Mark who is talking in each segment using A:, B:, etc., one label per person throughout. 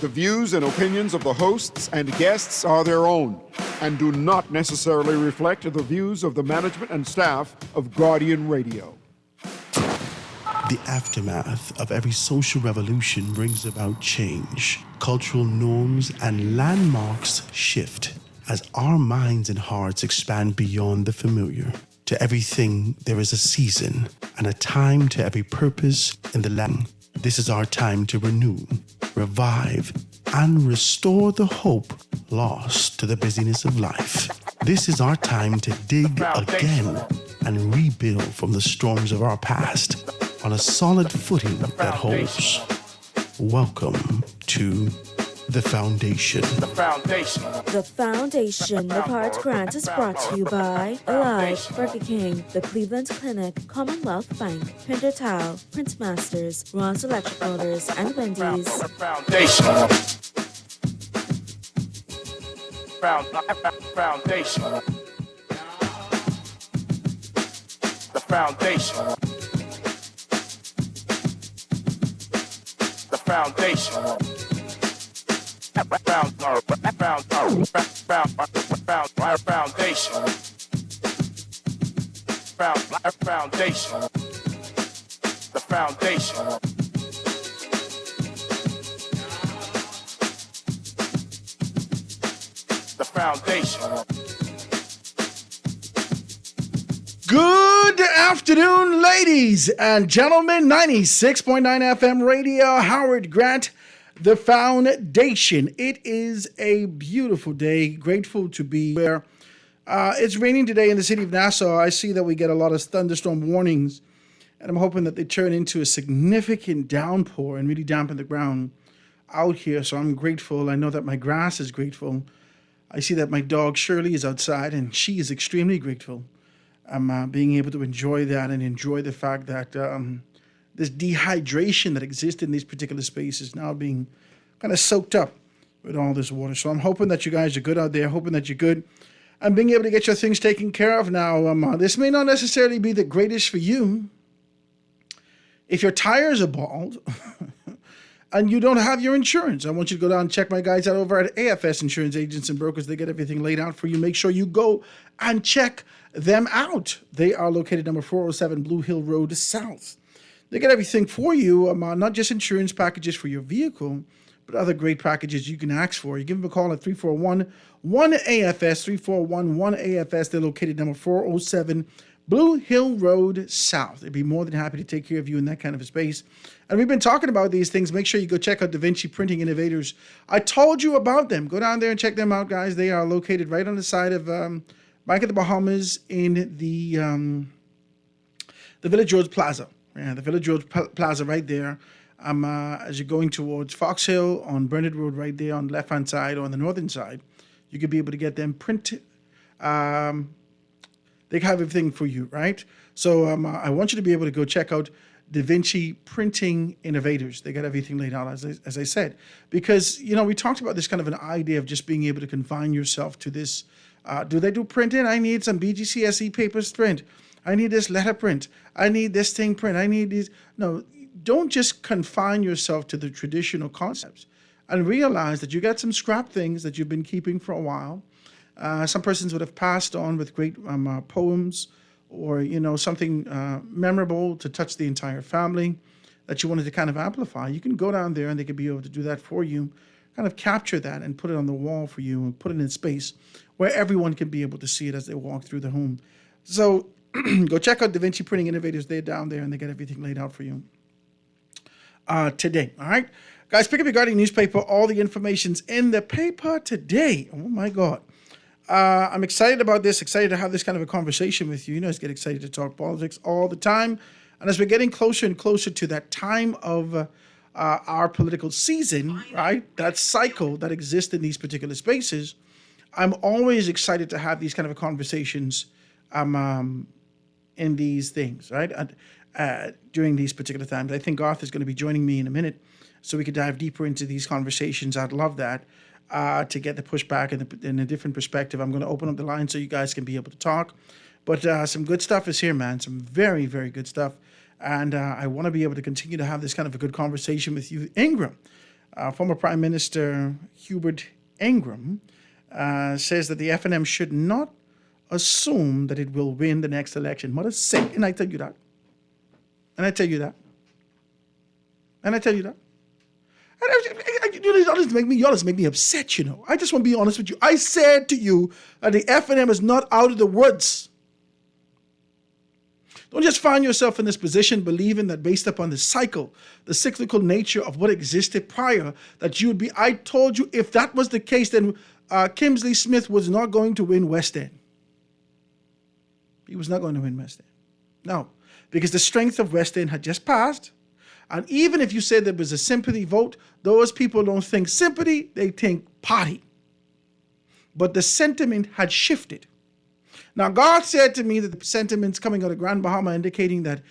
A: The views and opinions of the hosts and guests are their own and do not necessarily reflect the views of the management and staff of Guardian Radio.
B: The aftermath of every social revolution brings about change. Cultural norms and landmarks shift as our minds and hearts expand beyond the familiar. To everything, there is a season and a time to every purpose in the land. This is our time to renew, revive, and restore the hope lost to the busyness of life. This is our time to dig again and rebuild from the storms of our past on a solid footing that holds. Welcome to The Foundation.
C: The Foundation.
D: The Foundation of Heart Grant is brought to you by Alive, Burger King, the Cleveland Clinic, Commonwealth Bank, Printer Towel, Print Masters, Ross Electric Motors, and Wendy's.
C: The Foundation. Foundation. The Foundation. The Foundation. Foundation. The Foundation. The Foundation.
E: Good afternoon, ladies and gentlemen. 96.9 FM radio, Howard Grant, The Foundation. It is a beautiful day. Grateful to be here. It's raining today in the city of Nassau. I see that we get a lot of thunderstorm warnings, and I'm hoping that they turn into a significant downpour and really dampen the ground out here. So I'm grateful. I know that my grass is grateful. I see that my dog Shirley is outside, and she is extremely grateful. I'm being able to enjoy that and enjoy the fact that this dehydration that exists in these particular spaces is now being kind of soaked up with all this water. So I'm hoping that you guys are good out there, hoping that you're good and being able to get your things taken care of now. This may not necessarily be the greatest for you. If your tires are bald and you don't have your insurance, I want you to go down and check my guys out over at AFS Insurance Agents and Brokers. They get everything laid out for you. Make sure you go and check them out. They are located number 407 Blue Hill Road South. They get everything for you, not just insurance packages for your vehicle, but other great packages you can ask for. You give them a call at 341-1AFS, 341-1AFS. They're located number 407 Blue Hill Road South. They'd be more than happy to take care of you in that kind of a space. And we've been talking about these things. Make sure you go check out Da Vinci Printing Innovators. I told you about them. Go down there and check them out, guys. They are located right on the side of Bank of the Bahamas in the Village Road Plaza. Yeah, the Village Road Plaza right there. As you're going towards Fox Hill on Bernard Road right there on the left-hand side or on the northern side, you could be able to get them printed. They have everything for you, right? So I want you to be able to go check out Da Vinci Printing Innovators. They got everything laid out, as I said. Because, we talked about this kind of an idea of just being able to confine yourself to this. Do they do printing? I need some BGCSE papers print. I need this letter print. I need this thing print. I need these. No, don't just confine yourself to the traditional concepts and realize that you got some scrap things that you've been keeping for a while. Some persons would have passed on with great poems or, something memorable to touch the entire family that you wanted to kind of amplify. You can go down there and they could be able to do that for you, kind of capture that and put it on the wall for you and put it in space where everyone can be able to see it as they walk through the home. So go check out Da Vinci Printing Innovators. They're down there and they got everything laid out for you today. All right, guys, pick up your Guardian newspaper. All the information's in the paper today. Oh my God. I'm excited about this, excited to have this kind of a conversation with you. I get excited to talk politics all the time. And as we're getting closer and closer to that time of our political season, right, that cycle that exists in these particular spaces, I'm always excited to have these kind of conversations in these things, right, during these particular times. I think Garth is going to be joining me in a minute so we could dive deeper into these conversations. I'd love that. To get the pushback in a different perspective. I'm going to open up the line so you guys can be able to talk. But some good stuff is here, man. Some very, very good stuff. And I want to be able to continue to have this kind of a good conversation with you. Ingram, Former Prime Minister Hubert Ingraham says that the FNM should not assume that it will win the next election. What a sick, and I tell you that. And I tell you that. And I tell you that. And you just make me upset, you know. I just want to be honest with you. I said to you that the FNM is not out of the woods. Don't just find yourself in this position believing that based upon the cyclical nature of what existed prior, that you would be. I told you if that was the case, then Kingsley Smith was not going to win West End. He was not going to win West End. No, because the strength of West End had just passed. And even if you said there was a sympathy vote, those people don't think sympathy, they think party. But the sentiment had shifted. Now, God said to me that the sentiments coming out of Grand Bahama indicating that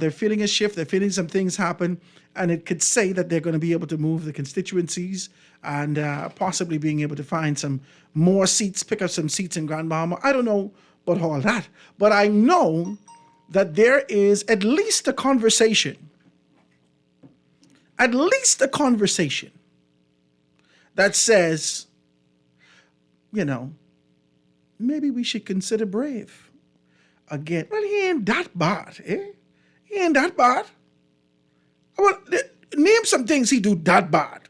E: they're feeling a shift, they're feeling some things happen, and it could say that they're going to be able to move the constituencies and possibly being able to find some more seats, pick up some seats in Grand Bahama. I don't know about all that, but I know that there is at least a conversation that says, you know, maybe we should consider Brave again. Well, he ain't that bad, eh? He ain't that bad. Well, name some things he do that bad.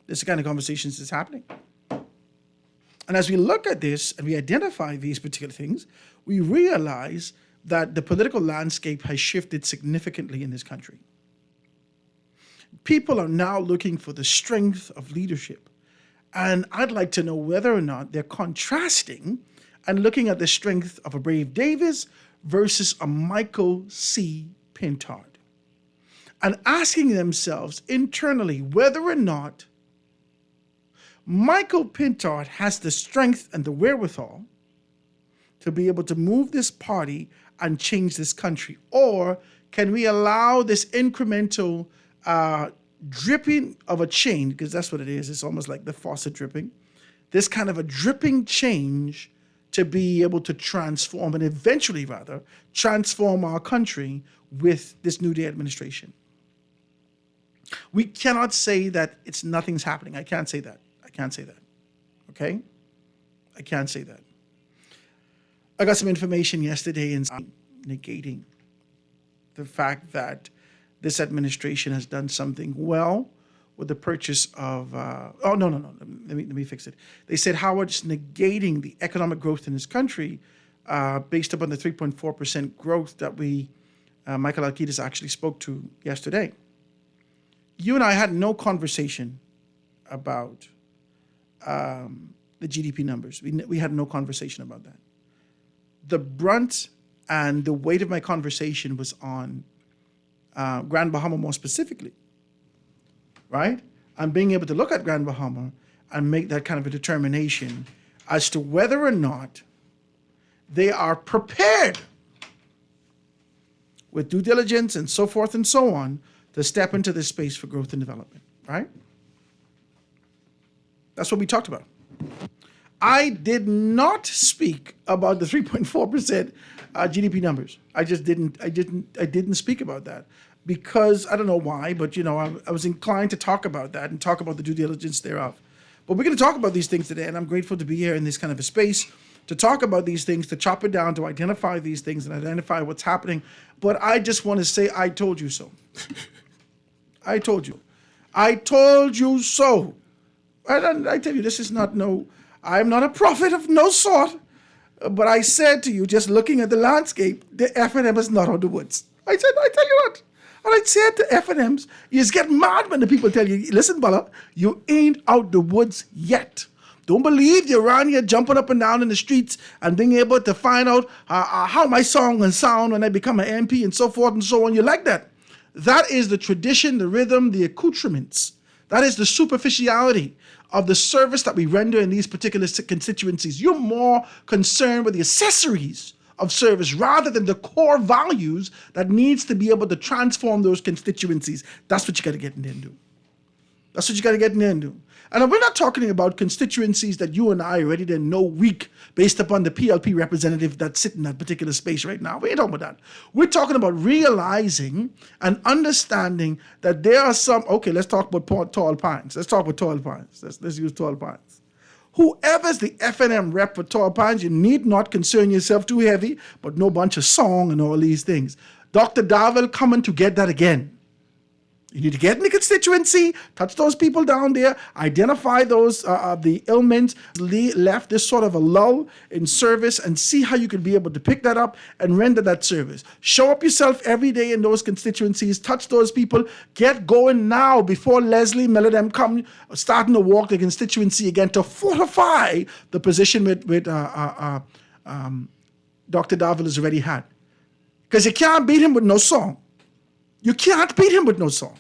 E: This is the kind of conversations that's happening. And as we look at this and we identify these particular things, we realize that the political landscape has shifted significantly in this country. People are now looking for the strength of leadership. And I'd like to know whether or not they're contrasting and looking at the strength of a Brave Davis versus a Michael C. Pintard. And asking themselves internally whether or not Michael Pintard has the strength and the wherewithal to be able to move this party and change this country. Or can we allow this incremental dripping of a chain, because that's what it is. It's almost like the faucet dripping. This kind of a dripping change to be able to transform and eventually, rather, transform our country with this New Day administration. We cannot say that nothing's happening. I can't say that. Okay? I can't say that. I got some information yesterday in negating the fact that this administration has done something well with the purchase of, no. Let me fix it. They said Howard's negating the economic growth in this country based upon the 3.4% growth that Michael Alkides actually spoke to yesterday. You and I had no conversation about the GDP numbers. We had no conversation about that. The brunt and the weight of my conversation was on Grand Bahama more specifically, right? And being able to look at Grand Bahama and make that kind of a determination as to whether or not they are prepared with due diligence and so forth and so on to step into this space for growth and development, right? That's what we talked about. I did not speak about the 3.4% GDP numbers. I didn't speak about that because I don't know why, but I was inclined to talk about that and talk about the due diligence thereof. But we're going to talk about these things today, and I'm grateful to be here in this kind of a space to talk about these things, to chop it down, to identify these things and identify what's happening. But I just want to say, I told you so. I told you. I told you so. I tell you, this is not I'm not a prophet of no sort, but I said to you, just looking at the landscape, the FNM is not out of the woods. I tell you what. And I said to FNMs, you just get mad when the people tell you, listen, Bala, you ain't out the woods yet. Don't believe you're around here jumping up and down in the streets and being able to find out how my song will sound when I become an MP and so forth and so on. You like that. That is the tradition, the rhythm, the accoutrements. That is the superficiality of the service that we render in these particular constituencies. You're more concerned with the accessories of service rather than the core values that needs to be able to transform those constituencies. That's what you got to get in there and do. That's what you got to get in there and do. And we're not talking about constituencies that you and I already then know weak based upon the PLP representative that's sitting in that particular space right now. We ain't talking about that. We're talking about realizing and understanding that there are some, okay, let's talk about Tall Pines. Let's talk about Tall Pines. Let's use Tall Pines. Whoever's the FNM rep for Tall Pines, you need not concern yourself too heavy, but no bunch of song and all these things. Dr. Darville coming to get that again. You need to get in the constituency, touch those people down there, identify those, the ailments, left this sort of a lull in service, and see how you can be able to pick that up and render that service. Show up yourself every day in those constituencies, touch those people, get going now before Leslie Miller them come, starting to walk the constituency again to fortify the position with Dr. Darville has already had. Because you can't beat him with no song. You can't beat him with no song.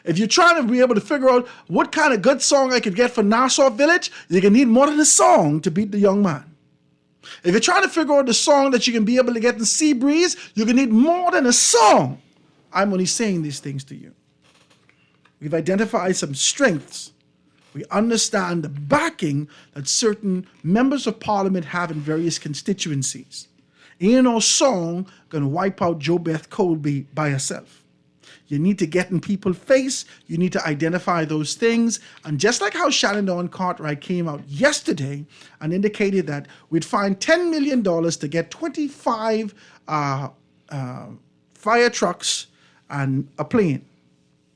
E: If you're trying to be able to figure out what kind of good song I could get for Nassau Village, you're going to need more than a song to beat the young man. If you're trying to figure out the song that you can be able to get in Sea Breeze, you're going to need more than a song. I'm only saying these things to you. We've identified some strengths. We understand the backing that certain members of parliament have in various constituencies. Ain't no song gonna wipe out Jo Beth Colby by herself. You need to get in people's face. You need to identify those things. And just like how Shannon Dawn Cartwright came out yesterday and indicated that we'd find $10 million to get 25 fire trucks and a plane.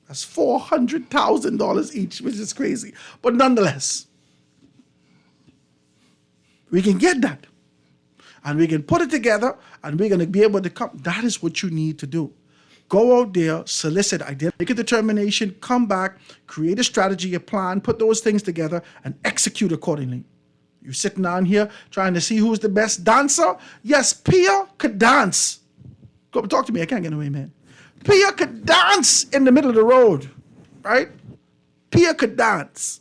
E: That's $400,000 each, which is crazy. But nonetheless, we can get that. And we can put it together, and we're going to be able to come. That is what you need to do. Go out there, solicit, make a determination, come back, create a strategy, a plan, put those things together, and execute accordingly. You're sitting down here trying to see who's the best dancer? Yes, Pia could dance. Go talk to me. I can't get away, man. Pia could dance in the middle of the road, right? Pia could dance.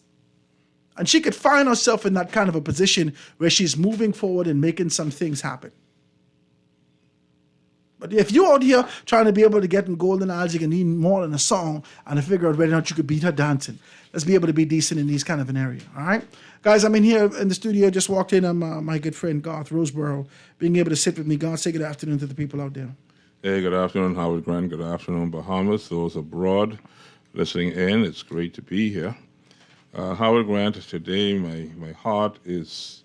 E: And she could find herself in that kind of a position where she's moving forward and making some things happen. But if you're out here trying to be able to get in golden eyes, you can need more than a song and to figure out whether or not you could beat her dancing. Let's be able to be decent in these kind of an area, all right? Guys, I'm in here in the studio, just walked in. I'm my good friend Garth Roseborough, being able to sit with me. Garth, say good afternoon to the people out there.
F: Hey, good afternoon, Howard Grant. Good afternoon, Bahamas. Those abroad listening in, it's great to be here. Howard Grant, today my heart is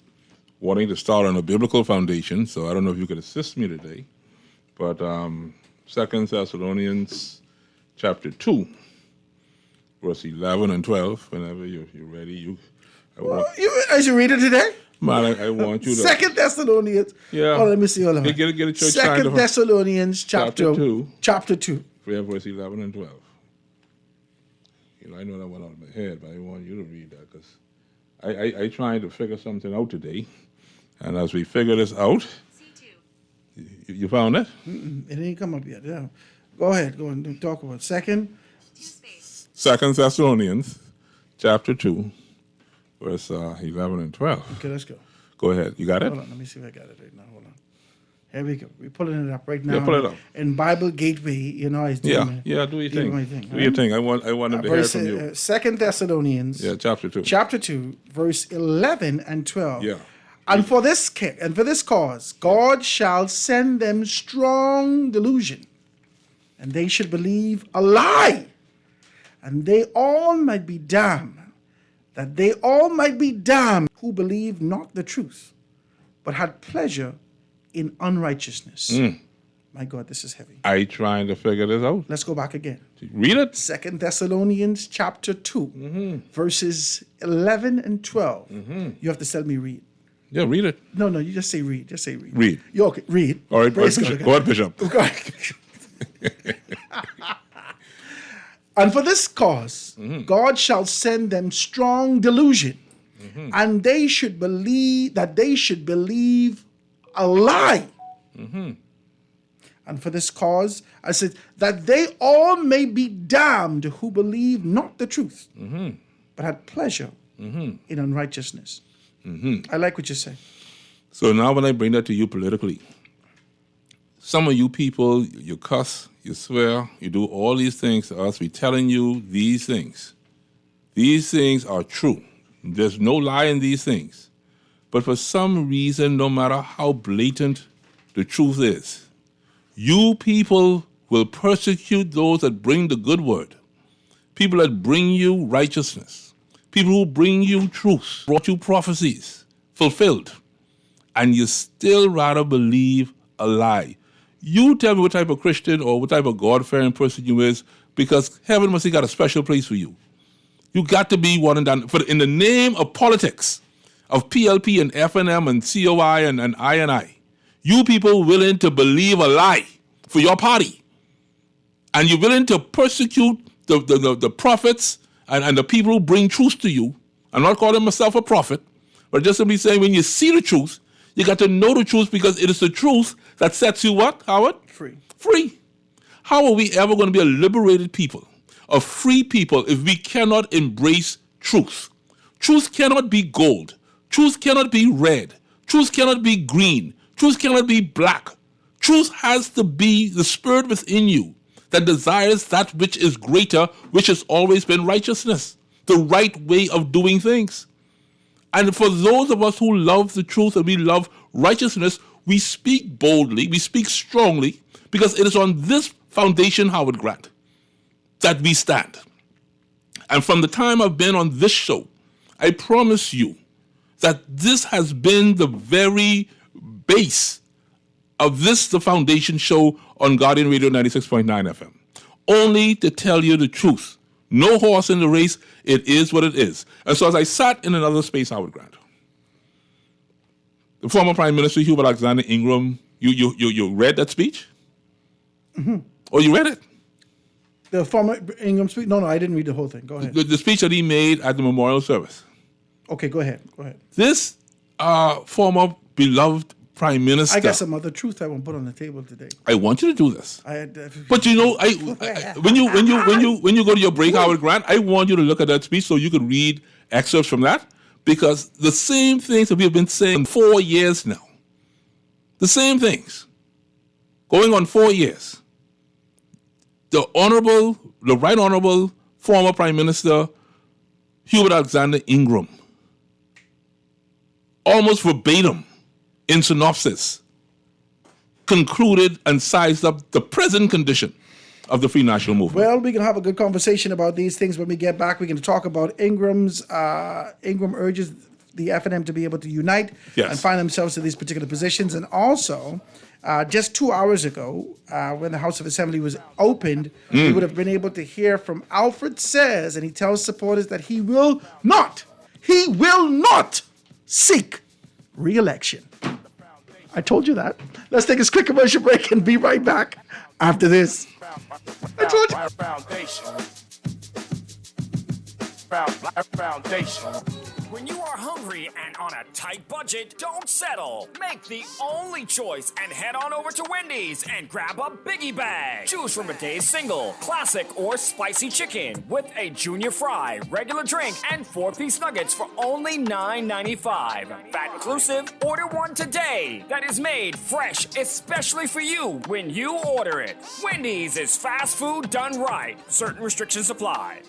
F: wanting to start on a biblical foundation, so I don't know if you could assist me today. But 2 Thessalonians chapter 2, verse 11 and 12, whenever you're ready.
E: As you read it today?
F: Man, I want you to...
E: 2 Thessalonians.
F: Yeah.
E: Oh, let me see all of it.
F: Get a church
E: 2 Thessalonians chapter 2.
F: Verse 11 and 12. You know, I know that went out of my head, but I want you to read that because I trying to figure something out today. And as we figure this out, you found it?
E: It ain't come up yet. Yeah. Go ahead. Go and talk about it. 2
F: Thessalonians chapter 2, verse 11 and 12.
E: Okay, let's go.
F: Go ahead. You got it?
E: Hold on. Let me see if I got it right now. Hold on. Here we go. We're pulling it up right now.
F: Yeah, pull it up.
E: In Bible Gateway, you know, I was doing
F: Yeah, do your thing.
E: my thing.
F: Do your thing. I want them to hear from you.
E: 2 Thessalonians.
F: Yeah, chapter 2.
E: Chapter 2, verse 11 and 12.
F: Yeah.
E: And for this cause, God shall send them strong delusion, and they should believe a lie, and they all might be damned, that they all might be damned who believe not the truth, but had pleasure in unrighteousness. My God, this is heavy.
F: I trying to figure this out.
E: Let's go back again.
F: Read it.
E: 2 Thessalonians chapter 2, verses 11 and 12. You have to tell me read.
F: Yeah, read it.
E: No, you just say read. Just say read.
F: Read.
E: You okay? Read.
F: All right,
E: Praise
F: Bishop.
E: God.
F: Go ahead, Bishop.
E: Go ahead. And for this cause, God shall send them strong delusion, and they should believe a lie. And for this cause, I said, that they all may be damned who believe not the truth, but had pleasure in unrighteousness. I like what you say.
F: So now when I bring that to you politically, some of you people, you cuss, you swear, you do all these things to us. We're telling you these things. These things are true. There's no lie in these things. But for some reason, no matter how blatant the truth is, you people will persecute those that bring the good word. People that bring you righteousness. People who bring you truth, brought you prophecies, fulfilled. And you still rather believe a lie. You tell me what type of Christian or what type of God-fearing person you is, because heaven must have got a special place for you. You got to be one and done. In the name of politics, of PLP and FNM and COI and I&I, you people willing to believe a lie for your party. And you're willing to persecute the prophets and the people who bring truth to you. I'm not calling myself a prophet, but just simply saying when you see the truth, you got to know the truth, because it is the truth that sets you what, Howard? Free. How are we ever going to be a liberated people, a free people, if we cannot embrace truth? Truth cannot be gold. Truth cannot be red. Truth cannot be green. Truth cannot be black. Truth has to be the spirit within you that desires that which is greater, which has always been righteousness, the right way of doing things. And for those of us who love the truth and we love righteousness, we speak boldly, we speak strongly, because it is on this foundation, Howard Grant, that we stand. And from the time I've been on this show, I promise you that this has been the very base of this, the foundation show on Guardian Radio 96.9 FM. Only to tell you the truth. No horse in the race. It is what it is. And so as I sat in another space, Howard Grant, the former Prime Minister Hubert Alexander Ingram, you read that speech? Mm-hmm. Oh, you read it?
E: The former Ingram speech? No, I didn't read the whole thing. Go ahead.
F: The speech that he made at the memorial service.
E: Okay, go ahead.
F: This former beloved Prime Minister.
E: I got some other truth I want to put on the table today.
F: I want you to do this. But you know, when you go to your break, Howard Grant, I want you to look at that speech so you can read excerpts from that, because the same things that we have been saying 4 years now, the same things, going on 4 years. The Right Honorable former Prime Minister Hubert Alexander Ingram, almost verbatim, in synopsis, concluded and sized up the present condition of the Free National Movement.
E: Well, we can have a good conversation about these things when we get back. We're going to talk about Ingram urges the FNM to be able to unite and find themselves in these particular positions. And also, just 2 hours ago, when the House of Assembly was opened, we would have been able to hear from Alfred Sayers, and he tells supporters that he will not seek re-election. I told you that. Let's take a quick commercial break and be right back after this. I told you.
C: Foundation.
G: When you are hungry and on a tight budget, don't settle. Make the only choice and head on over to Wendy's and grab a biggie bag. Choose from a day's single, classic, or spicy chicken with a junior fry, regular drink, and 4-piece nuggets for only $9.95. Fat inclusive, order one today. That is made fresh, especially for you when you order it. Wendy's is fast food done right. Certain restrictions apply.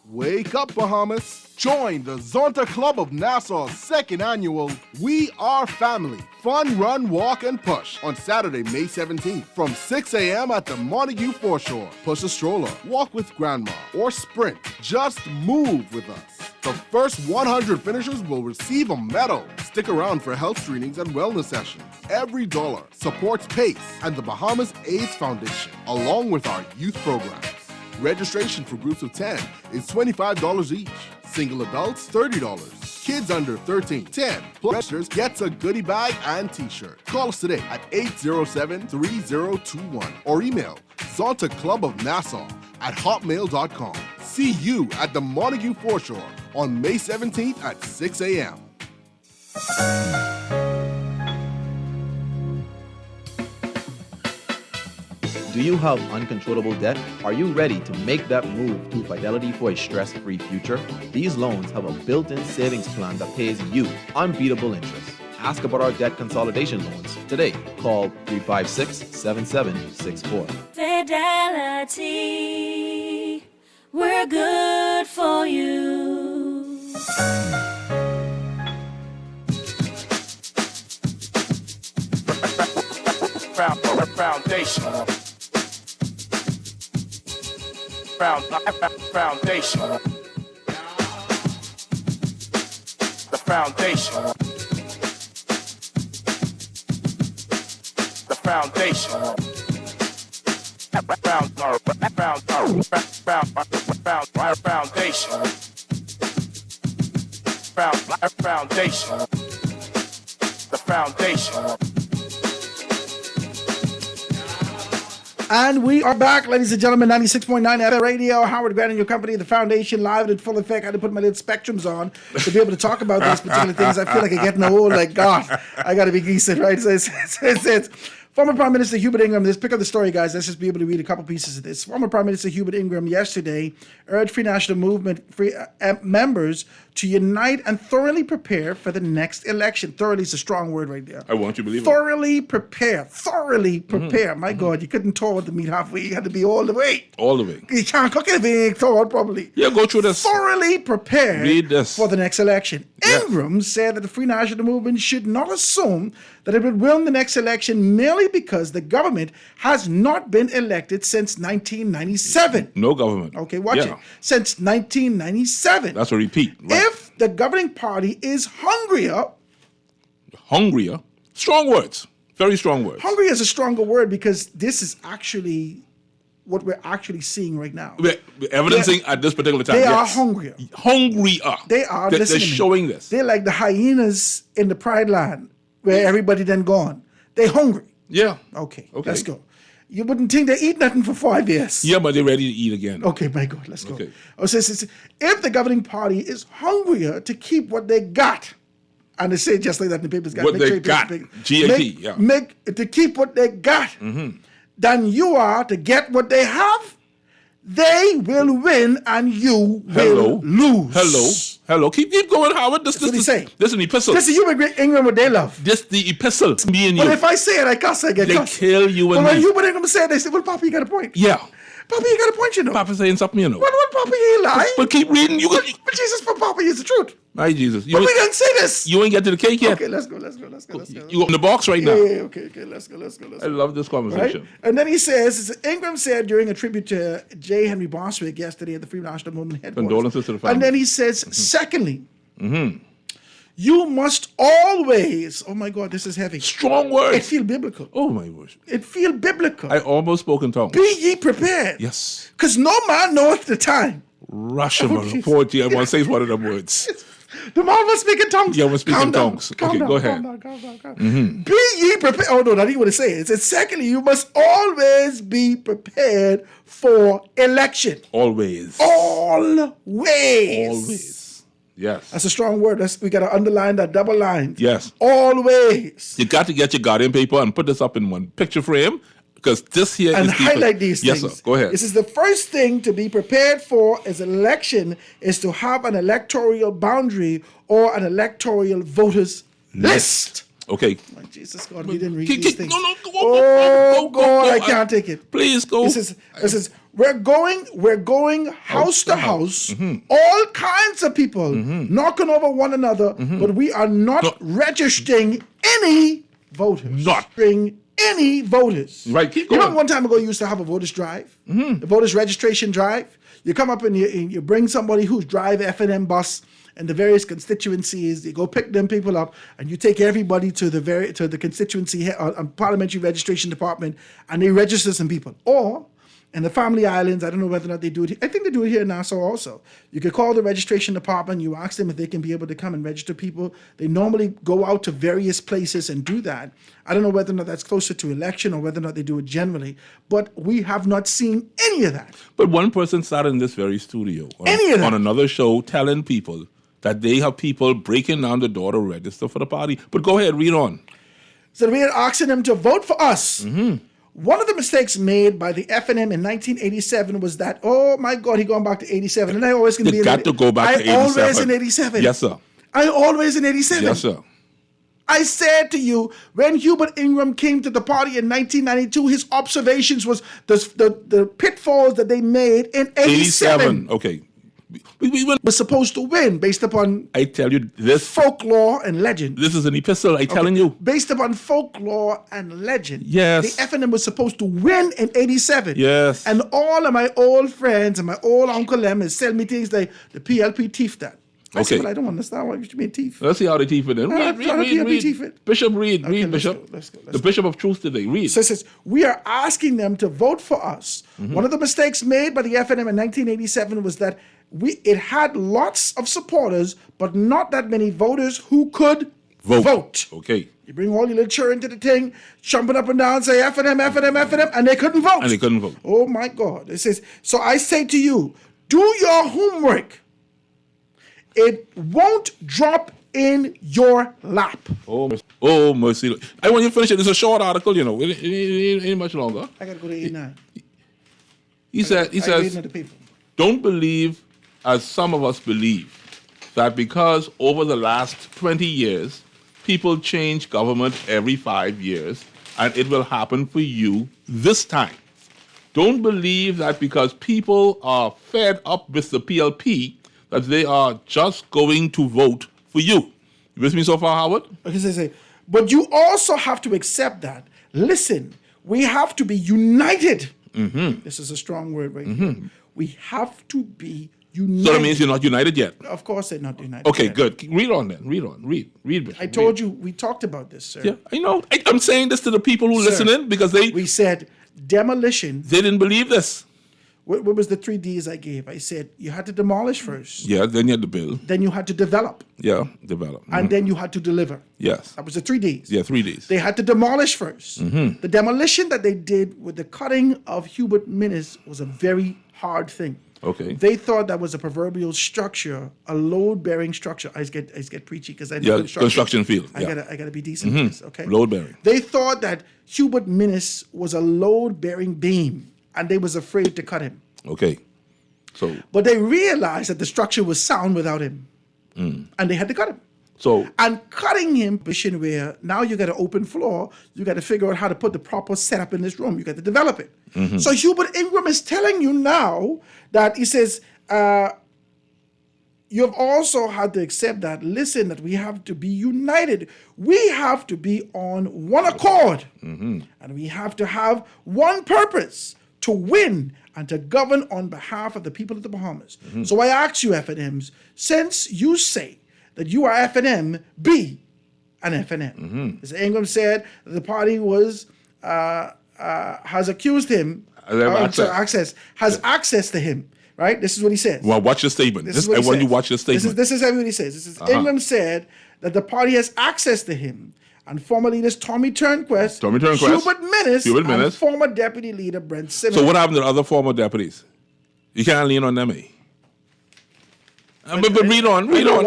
H: Wake up, Bahamas. Join the Zonta Club of Nassau's second annual We Are Family Fun Run, Walk, and Push on Saturday, May 17th from 6 a.m. at the Montague Foreshore. Push a stroller, walk with grandma, or sprint. Just move with us. The first 100 finishers will receive a medal. Stick around for health screenings and wellness sessions. Every dollar supports PACE and the Bahamas AIDS Foundation, along with our youth programs. Registration for groups of 10 is $25 each. Single adults, $30. Kids under 13, 10. Plus registers gets a goodie bag and t-shirt. Call us today at 807-3021 or email zontaclubofnassau@hotmail.com. See you at the Montague Foreshore on May 17th at 6 a.m.
I: Do you have uncontrollable debt? Are you ready to make that move to Fidelity for a stress-free future? These loans have a built-in savings plan that pays you unbeatable interest. ask about our debt consolidation loans today. Call 356-7764.
D: Fidelity, we're good for you.
C: Foundation. Foundation. The foundation. The foundation. Foundation. The foundation.
E: And we are back, ladies and gentlemen, 96.9 FM Radio. Howard Grant and your company, The Foundation, live and in full effect. I had to put my little spectrums on to be able to talk about these particular things. I feel like I'm getting old, like, God, I got to be decent, right? So it's former Prime Minister Hubert Ingraham, let's pick up the story, guys. Let's just be able to read a couple pieces of this. Former Prime Minister Hubert Ingraham yesterday urged Free National Movement members to unite and thoroughly prepare for the next election. Thoroughly is a strong word right there.
F: I want you to believe it.
E: Thoroughly prepare. Thoroughly prepare. My God, you couldn't thaw the meat halfway. You had to be all the way.
F: All the way.
E: You can't cook it if you ain't thawed properly.
F: Yeah, go through this.
E: Thoroughly prepared
F: Read this.
E: for the next election.
F: Yes.
E: Ingram said that the Free National Movement should not assume that it would win the next election merely because the government has not been elected since 1997.
F: No government.
E: Okay, watch
F: Yeah.
E: it. Since 1997.
F: That's a repeat. Right.
E: If the governing party is hungrier,
F: Strong words. Very strong words.
E: hungry is a stronger word because this is actually what we're actually seeing right now.
F: We're evidencing at this particular time.
E: They are
F: yes.
E: hungrier.
F: Hungrier.
E: They are.
F: They're
E: Listen to me.
F: showing this.
E: They're like the hyenas in the Pride Land where everybody then gone. They're hungry.
F: Yeah.
E: Okay,
F: Okay.
E: let's go. You wouldn't think they eat nothing for 5 years.
F: Yeah, but they're ready to eat again.
E: Okay, my God, let's go.
F: Okay.
E: Oh, so if the governing party is hungrier to keep what they got, and they say just like that in the papers,
F: What
E: make
F: they
E: sure you
F: got.
E: make-
F: GAT, yeah.
E: Make to keep what they got, than you are to get what they have. They will win and you will lose.
F: Hello. Keep going, Howard. This
E: what he say.
F: This is an epistle.
E: This is you and Ingram what they love.
F: This the epistle. Me and you.
E: But if I say it, I cuss, I get
F: They
E: cussed.
F: kill you
E: But
F: and
E: when
F: me.
E: you and Ingram say it, they say, well, Papa, you got a point.
F: Yeah.
E: Papa, you got a point, you know.
F: Papa saying something, you know.
E: What Papa, you lie?
F: But keep reading. You
E: But Jesus, for Papa, is the truth.
F: Hi, Jesus.
E: But we didn't say this.
F: You ain't get to the cake yet.
E: Okay, let's go.
F: You in the box right now.
E: Yeah, okay, let's go.
F: I love this
E: Right?
F: conversation.
E: And then he says, Ingram said during a tribute to J. Henry Bostwick yesterday at the Free National Movement headquarters.
F: Condolences to the family.
E: And then he says, secondly, you must always, oh my God, this is heavy.
F: Strong words.
E: It feel biblical.
F: Oh my gosh.
E: It feel biblical.
F: I almost spoke in tongues.
E: Be ye prepared.
F: Yes.
E: Because no man knoweth the time.
F: Rashomon 40. I want to say one of them words.
E: The man was speaking tongues.
F: Yeah, we're speaking
E: Calm down,
F: tongues.
E: calm
F: Okay,
E: down,
F: go ahead.
E: Calm down. Be ye prepared. Oh, no, that ain't what it says. It says, secondly, you must always be prepared for election.
F: Always.
E: Always.
F: Always. Yes.
E: That's a strong word. We got to underline that double line.
F: Yes.
E: Always.
F: You got to get your guardian paper and put this up in one picture frame because this here
E: And
F: is
E: highlight these
F: yes,
E: things.
F: Sir. Go ahead.
E: This is the first thing to be prepared for as an election is to have an electoral boundary or an electoral voters list.
F: Okay.
E: My Jesus God, we didn't read
F: Keep-
E: these
F: keep-
E: things.
F: no, go,
E: Oh
F: go,
E: God, I
F: go.
E: can't take it.
F: Please go.
E: This is we're going house to house, all kinds of people knocking over one another, but we are not registering any voters.
F: Not.
E: Registering any voters.
F: Right, keep
E: You
F: going.
E: remember one time ago you used to have a voters drive, the voters registration drive. You come up and you bring somebody who's drive F&M bus and the various constituencies. You go pick them people up, and you take everybody to the constituency parliamentary registration department, and they register some people. Or in the Family Islands, I don't know whether or not they do it. I think they do it here in Nassau also. You could call the registration department. You ask them if they can be able to come and register people. They normally go out to various places and do that. I don't know whether or not that's closer to election or whether or not they do it generally, but we have not seen any of that.
F: But one person sat in this very studio
E: Any
F: on another show telling people that they have people breaking down the door to register for the party. But go ahead, read on.
E: So we are asking them to vote for us. One of the mistakes made by the F&M in 1987 was that, oh my God, he going back to 87. And I always can
F: They
E: be
F: got to go back to 87.
E: I always in 87.
F: Yes, sir.
E: I always in 87.
F: Yes, sir.
E: I said to you, when Hubert Ingram came to the party in 1992, his observations was the pitfalls that they made in 87.
F: Okay. We will.
E: Was supposed to win based upon
F: I tell you this.
E: folklore and legend.
F: This is an epistle. I'm telling you.
E: Based upon folklore and legend.
F: Yes.
E: The FNM was supposed to win in 87.
F: Yes.
E: And all of my old friends and my old Uncle Lem is telling me things like the PLP thief that. I said,
F: Okay.
E: but I don't understand why you mean thief.
F: Let's see how they teeth it in.
E: How
F: Read,
E: the PLP thief it?
F: Bishop, read,
E: Okay, let's
F: Bishop.
E: go, let's go.
F: The Bishop of Truth today. Read.
E: So it says, we are asking them to vote for us.
F: Mm-hmm.
E: One of the mistakes made by the FNM in 1987 was that it had lots of supporters, but not that many voters who could vote.
F: Okay.
E: You bring all your little children into the thing, jumping up and down, say FNM, FNM, FNM, and they couldn't vote.
F: And they couldn't vote.
E: Oh my God. It says, so I say to you, do your homework. It won't drop in your lap.
F: Oh, mercy. I want you to finish it. It's a short article, you know. It ain't much longer.
E: I gotta go to 89.
F: He says,
E: reading the people.
F: don't believe, as some of us believe, that because over the last 20 years, people change government every 5 years, and it will happen for you this time. Don't believe that because people are fed up with the PLP, that they are just going to vote for you. You with me so far, Howard?
E: Okay, so say, but you also have to accept that. Listen, we have to be united.
F: Mm-hmm.
E: This is a strong word right here. We have to be united.
F: So that means you're not united yet.
E: Of course they're not united.
F: Okay,
E: yet.
F: good. Read on then. Read on. Read. Bishop.
E: I told you, we talked about this, sir.
F: Yeah, I know. I'm saying this to the people who
E: Sir,
F: listen in because
E: We said demolition.
F: they didn't believe this.
E: What was the 3 Ds I gave? I said you had to demolish first.
F: Yeah, then you had to build.
E: Then you had to develop.
F: Yeah, develop.
E: And then you had to deliver.
F: Yes.
E: That was the 3 Ds.
F: Yeah, 3 Ds.
E: They had to demolish first. The demolition that they did with the cutting of Hubert Minnis was a very hard thing.
F: Okay.
E: They thought that was a proverbial structure, a load-bearing structure. I get preachy because I
F: Yeah,
E: know
F: construction field.
E: I
F: Yeah.
E: gotta be decent. With this, okay.
F: Load-bearing.
E: They thought that Hubert Minnis was a load-bearing beam, and they was afraid to cut him.
F: Okay. So
E: But they realized that the structure was sound without him, and they had to cut him.
F: so
E: And cutting him, position where now you got an open floor, you got to figure out how to put the proper setup in this room. You got to develop it. So Hubert Ingram is telling you now that he says, you've also had to accept that, listen, that we have to be united. We have to be on one accord. And we have to have one purpose, to win and to govern on behalf of the people of the Bahamas. So I ask you, FNMs, since you say that you are FNM, be an FNM. As Ingram said, the party was has accused him, has access to him. Right? This is what he says.
F: well, watch the statement.
E: This is what
F: I
E: he
F: want you
E: says.
F: to watch the statement.
E: This is what he says. This is Ingram said that the party has access to him. And former leaders Tommy Turnquest, Hubert Minnis, and former deputy leader Brent Simmons.
F: So what happened to the other former deputies? You can't lean on them, eh? But read on.
E: I know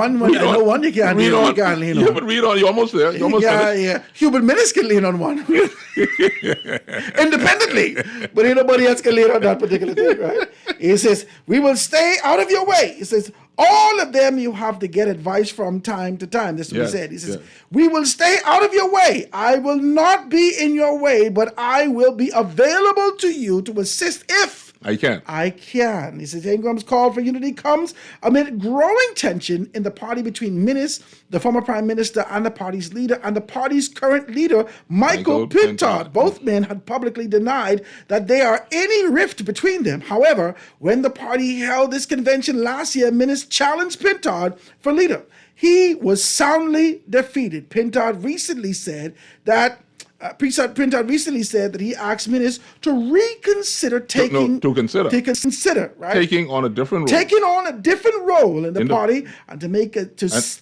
E: one you can't lean on. You can't lean on.
F: Yeah, but read on. You're almost there. You're almost there.
E: Yeah. Hubert Minnis can lean on one. Independently. But ain't nobody else can lean on that particular thing, right? He says, we will stay out of your way. He says, all of them you have to get advice from time to time. That's what he said. He says, we will stay out of your way. I will not be in your way, but I will be available to you to assist if
F: I can.
E: I can. He says Ingram's call for unity comes amid growing tension in the party between Minnis, the former prime minister, and the party's leader, and the party's current leader, Michael Pintard. Both men had publicly denied that there are any rift between them. However, when the party held this convention last year, Minnis challenged Pintard for leader. He was soundly defeated. Pintard recently said that he asked Minnis to reconsider
F: taking on a different
E: role in the party and to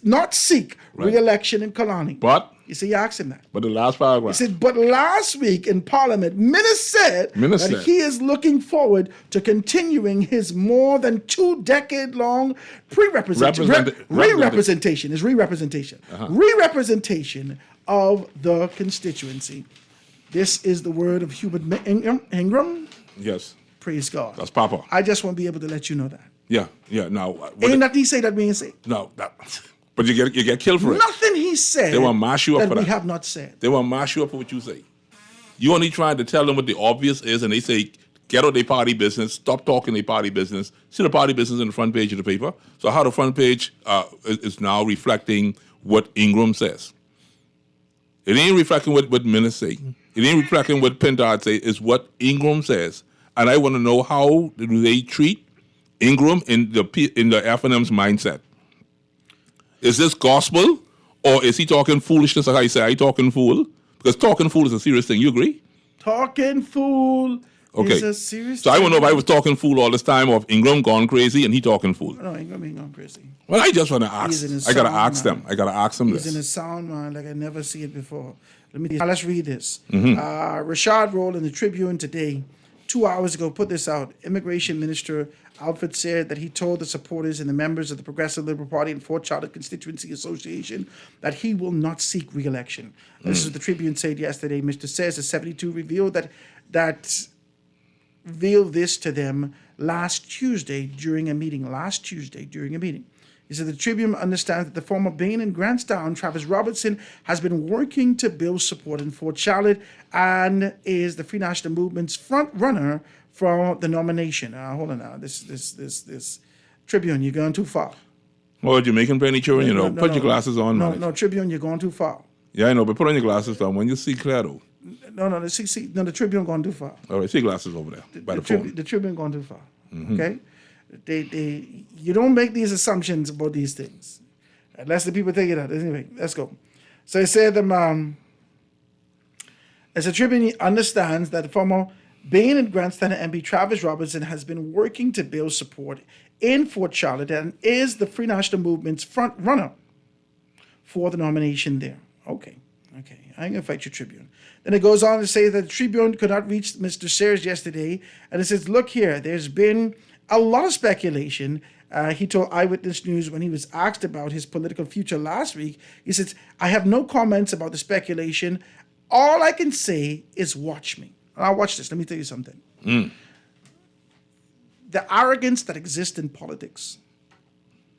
E: not seek re-election in Kalani.
F: But
E: you see, he asked him that.
F: But the last paragraph.
E: He said, but last week in Parliament, Minnis said that he is looking forward to continuing his more than 2-decade-long re-representation of the constituency. This is the word of Hubert Ingram.
F: Yes.
E: Praise God.
F: That's Papa.
E: I just want to be able to let you know that.
F: Yeah. Now.
E: Ain't nothing he say that we ain't say.
F: No. But you get killed for it.
E: Nothing he said
F: They want to mash you up
E: that
F: for
E: we
F: that.
E: have not said.
F: They want to mash you up for what you say. You only trying to tell them what the obvious is, and they say, get out their party business, stop talking their party business. See the party business in the front page of the paper? So how the front page is now reflecting what Ingram says. It ain't reflecting what Minnis say. It ain't reflecting what Pintard say. It's what Ingram says. And I want to know how do they treat Ingram in the F&M's mindset. Is this gospel, or is he talking foolishness? Like I say, are you talking fool? Because talking fool is a serious thing. You agree?
E: Talking fool is a serious
F: So I
E: thing.
F: want to know if I was talking fool all this time, or if Ingram gone crazy and he talking fool.
E: No, Ingram ain't gone crazy.
F: Well, I just want to
E: He's in
F: ask.
E: his
F: I got to
E: sound
F: ask them.
E: mind.
F: I got to ask them
E: He's in a
F: this.
E: sound mind like I never see it before. Let's read this.
F: Mm-hmm.
E: Rashad Roll in the Tribune today, 2 hours ago, put this out. Immigration Minister Alfred said that he told the supporters and the members of the Progressive Liberal Party and Fort Charlotte Constituency Association that he will not seek re-election. This is what the Tribune said yesterday. Mr. Sayers, the 72, revealed this to them last Tuesday during a meeting. He said the Tribune understands that the former Bain and Grantstown, Travis Robertson, has been working to build support in Fort Charlotte and is the Free National Movement's front runner for the nomination. Hold on now. This Tribune, you're going too far.
F: Well, you're making penny children, put your glasses on.
E: No, Tribune, you're going too far.
F: Yeah, I know, but put on your glasses down when you see clear, though.
E: No, the Tribune going too far.
F: All right, see glasses over there by the phone.
E: The Tribune going too far. Okay, you don't make these assumptions about these things unless the people take it out. Anyway, let's go. So it said as a Tribune understands that the former Bain and Grantstown MP Travis Robertson has been working to build support in Fort Charlotte and is the Free National Movement's front runner for the nomination there. Okay, I ain't gonna fight your Tribune. Then it goes on to say that the Tribune could not reach Mr. Sayers yesterday, and it says, look here, there's been a lot of speculation. He told Eyewitness News when he was asked about his political future last week, he says, I have no comments about the speculation. All I can say is watch me. Now watch this, let me tell you something. The arrogance that exists in politics,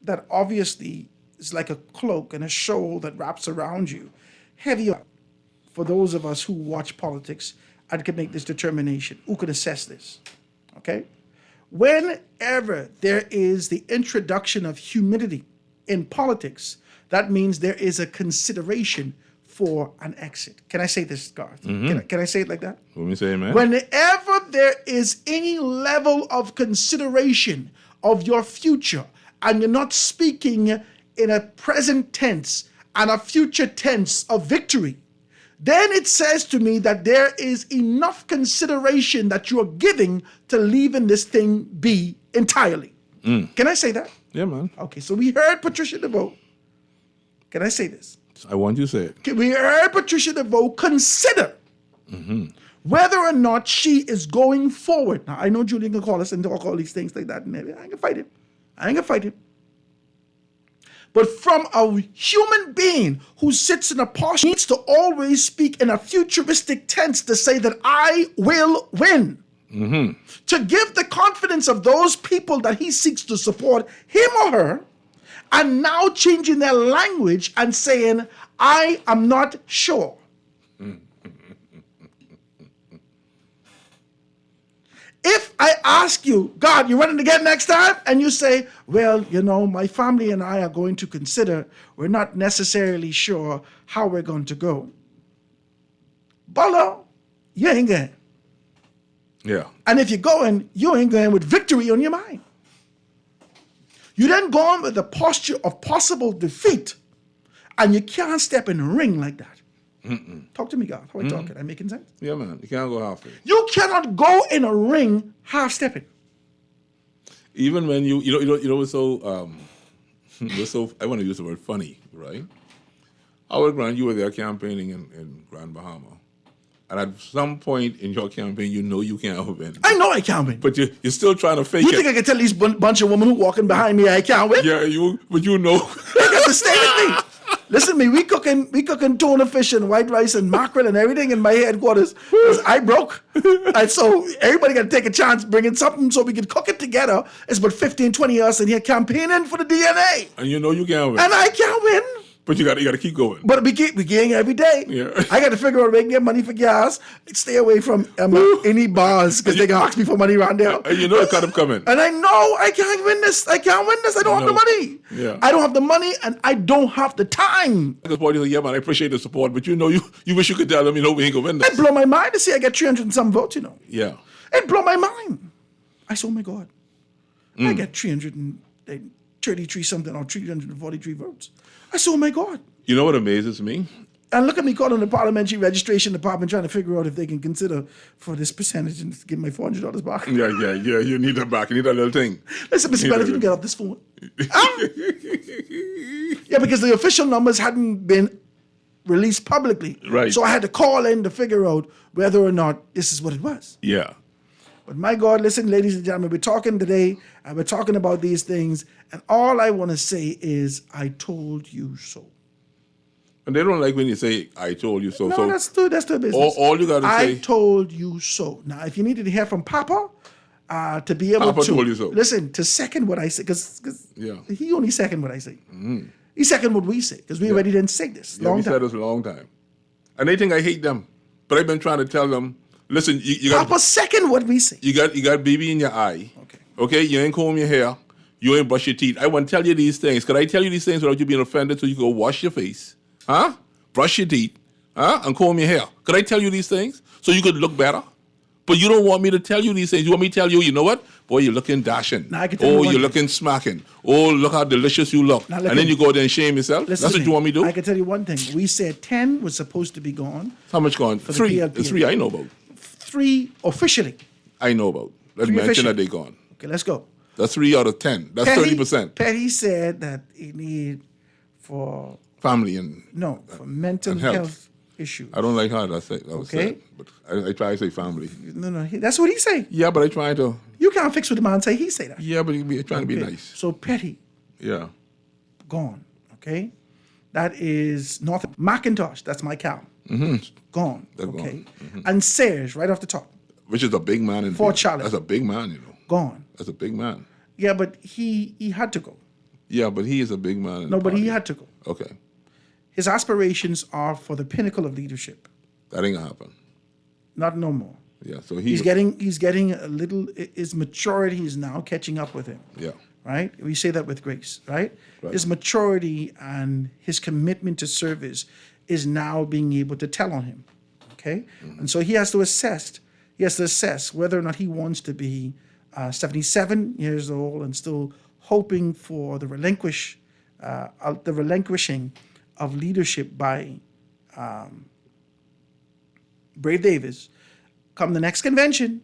E: that obviously is like a cloak and a shawl that wraps around you, heavy up for those of us who watch politics and can make this determination, who can assess this, okay? Whenever there is the introduction of humility in politics, that means there is a consideration for an exit. Can I say this, Garth? Can I say it like that?
F: Let me say, man.
E: Whenever there is any level of consideration of your future and you're not speaking in a present tense and a future tense of victory, then it says to me that there is enough consideration that you are giving to leaving this thing be entirely. Can I say that?
F: Yeah, man.
E: Okay, so we heard Patricia DeVoe. Can I say this?
F: I want you to say it.
E: We heard Patricia DeVoe consider whether or not she is going forward. Now, I know Julian can call us and talk all these things like that. And I ain't gonna fight it. But from a human being who sits in a posture, needs to always speak in a futuristic tense to say that I will win. To give the confidence of those people that he seeks to support, him or her, and now changing their language and saying, I am not sure. If I ask you, God, you running again next time? And you say, well, my family and I are going to consider, we're not necessarily sure how we're going to go. Bolo, you ain't going.
F: Yeah.
E: And if you're going, you ain't going with victory on your mind. You then go on with the posture of possible defeat, and you can't step in a ring like that. Talk to me, God. How are you talking? Am I making sense?
F: Yeah, man. You can't go halfway.
E: You cannot go in a ring half-stepping.
F: Even when you what's so, I want to use the word funny, right? Howard Grant, you were there campaigning in Grand Bahama. And at some point in your campaign, you can't win.
E: I know I can't win.
F: But you're still trying to fake
E: You
F: it.
E: think I can tell these bunch of women who walking behind me I can't win?
F: Yeah, but you know.
E: They got to stay with me. Listen to me, we cooking tuna fish and white rice and mackerel and everything in my headquarters. 'Cause I broke. And so everybody got to take a chance bringing something so we could cook it together. It's about 15, 20 of us in here campaigning for the DNA.
F: And you know you can't win.
E: And I can't win.
F: But you got to keep going.
E: But we getting every day.
F: Yeah.
E: I got to figure out a way to get money for gas. Stay away from any bars because they can ask me for money around there.
F: And you know it kind of coming.
E: And I know I can't win this. I don't have the money.
F: Yeah.
E: I don't have the money and I don't have the time.
F: Because Paul, yeah, man, I appreciate the support, but you know, you wish you could tell them, you know, we ain't gonna win this.
E: It blow my mind to see I get 300 and some votes, you know.
F: Yeah.
E: It blow my mind. I said, oh my God. I get 333 something or 343 votes. I said, oh my God.
F: You know what amazes me?
E: And look at me calling the parliamentary registration department trying to figure out if they can consider for this percentage and give my $400 back.
F: Yeah. You need that back. You need that little thing.
E: Listen, Mr. Bell, if you can get off this phone. Yeah, because the official numbers hadn't been released publicly.
F: Right.
E: So I had to call in to figure out whether or not this is what it was.
F: Yeah.
E: But my God, listen, ladies and gentlemen, we're talking today and we're talking about these things. And all I want to say is, I told you so.
F: And they don't like when you say, I told you so.
E: No,
F: so
E: that's the business.
F: all you got to say.
E: I told you so. Now, if you needed to hear from Papa to be able
F: Papa
E: to
F: told you so.
E: Listen, to second what I say, because
F: Yeah.
E: he only second what I say. He second what we say, because we already didn't say this.
F: Yeah, we said this a long time. And they think I hate them. But I've been trying to tell them, listen, you got
E: Papa second what we say.
F: You got baby in your eye. Okay, you ain't comb your hair. You ain't brush your teeth. I want to tell you these things. Could I tell you these things without you being offended so you can go wash your face? Huh? Brush your teeth. Huh? And comb your hair. Could I tell you these things so you could look better? But you don't want me to tell you these things. You want me to tell you, you know what? Boy, you're looking dashing.
E: Now, I can tell you
F: Oh,
E: one
F: you're
E: thing.
F: looking smacking. Oh, look how delicious you look.
E: Now,
F: And
E: look
F: then
E: at
F: you
E: me.
F: go there and shame yourself?
E: Listen
F: That's
E: to
F: what you want me to do?
E: I can tell you one thing. We said 10 was supposed to be gone.
F: How much gone?
E: the
F: 3.
E: PLP.
F: It's 3 I know about.
E: 3 officially.
F: I know about. Let's
E: 3
F: mention
E: officially.
F: that they gone.
E: Okay, let's go.
F: That's 3 out of 10. That's
E: Petty-
F: 30%.
E: Petty said that he need for
F: Family and
E: for mental
F: and health.
E: health issue.
F: I don't like how that was
E: Okay.
F: said, but I try to say family.
E: No, that's what he say.
F: Yeah, but I try to.
E: You can't fix what the man say. He say that.
F: Yeah, but you trying to be
E: Okay.
F: nice.
E: So Petty
F: Yeah.
E: gone. Okay, that is North Macintosh. That's my cow. Gone.
F: They're
E: okay,
F: gone.
E: and Sayers right off the top.
F: Which is a big man in
E: Fort
F: there.
E: Charlotte.
F: That's a big man, you know.
E: Gone.
F: That's a big man.
E: Yeah, but he had to go.
F: Yeah, but he is a big man. In
E: No,
F: the
E: but he
F: party.
E: had to go.
F: Okay,
E: His aspirations are for the pinnacle of leadership.
F: that ain't gonna happen.
E: Not no more.
F: Yeah, so
E: He's getting a little. His maturity is now catching up with him.
F: Yeah.
E: Right? We say that with grace, right?
F: Right.
E: His maturity and his commitment to service is now being able to tell on him. Okay? And so he has to assess whether or not he wants to be 77 years old and still hoping for the relinquishing of leadership by Brave Davis come the next convention,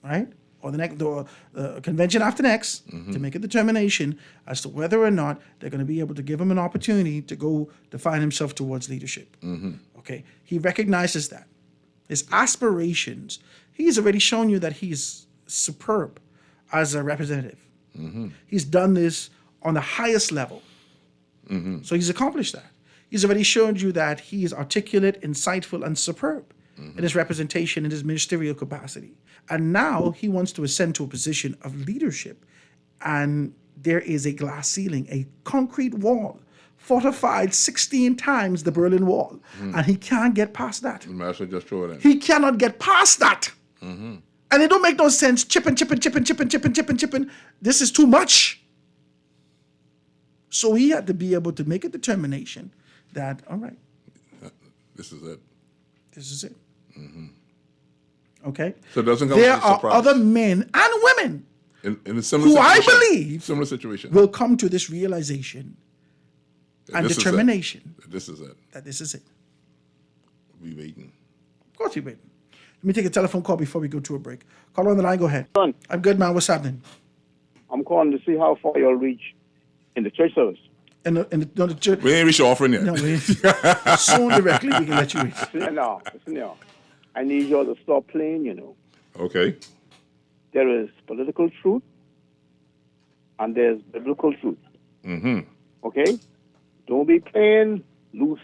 E: right? Or the convention after next to make a determination as to whether or not they're going to be able to give him an opportunity to go define himself towards leadership. Okay, he recognizes that. His aspirations, he's already shown you that he's superb as a representative. He's done this on the highest level. So he's accomplished that. He's already shown you that he is articulate, insightful, and superb in his representation in his ministerial capacity. And now he wants to ascend to a position of leadership. And there is a glass ceiling, a concrete wall, fortified 16 times the Berlin Wall. And he can't get past that.
F: The master just throw it in.
E: He cannot get past that. And it don't make no sense. Chipping. This is too much. So he had to be able to make a determination that, all right,
F: This is it.
E: this is it. Okay?
F: So it doesn't come
E: There
F: as a
E: are
F: surprise.
E: other men and women
F: in a similar
E: who I
F: situation.
E: believe
F: Similar situation.
E: will come to this realization and
F: This is it.
E: determination
F: This is it.
E: that this is it.
F: We waiting.
E: Of course you wait. Let me take a telephone call before we go to a break. Caller on the line, go ahead.
J: Son,
E: I'm good, man. What's happening?
J: I'm calling to see how far you'll reach in the church service.
E: In the church.
F: We ain't reached your offering yet.
E: No, soon directly we can let you read.
J: Listen now. I need y'all to stop playing, you know.
F: Okay.
J: There is political truth and there's biblical truth. Okay? Don't be playing loose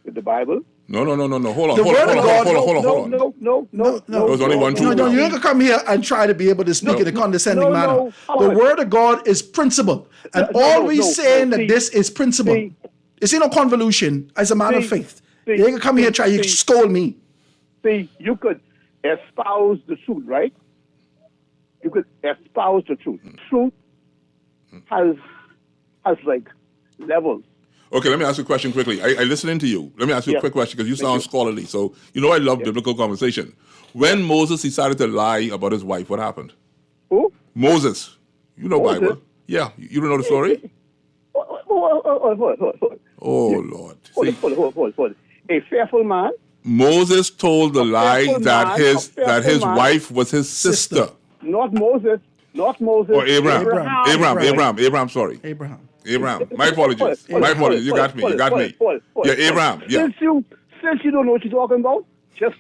J: with the Bible.
F: No. Hold on.
E: The
F: Hold
E: word of God-
F: on.
J: No.
F: There's only one truth.
E: No, you ain't gonna come here and try to be able to speak in a condescending manner. The word of God is principle, and saying that this is principle. It's no convolution as a matter of faith. You ain't gonna come here and try to scold me.
J: See, you could espouse the truth, right? You could espouse the truth. Truth has like levels.
F: Okay, let me ask you a question quickly. I listening to you. Let me ask you a quick question because you sound scholarly. So you know I love biblical conversation. When Moses decided to lie about his wife, what happened?
J: Who?
F: Moses. You know
J: Moses?
F: Bible. Yeah. You don't know the story?
J: Hold.
F: Oh, Lord.
J: Hold. A fearful man.
F: Moses told the lie
J: fearful
F: that
J: man,
F: his
J: a fearful
F: that his
J: man.
F: wife was his sister.
J: Not Moses.
F: Or Abraham. Sorry. Abraham. My apologies.
J: Hold.
F: You got me. Yeah, Abraham. Yeah.
J: Since you don't know what you're talking about, just.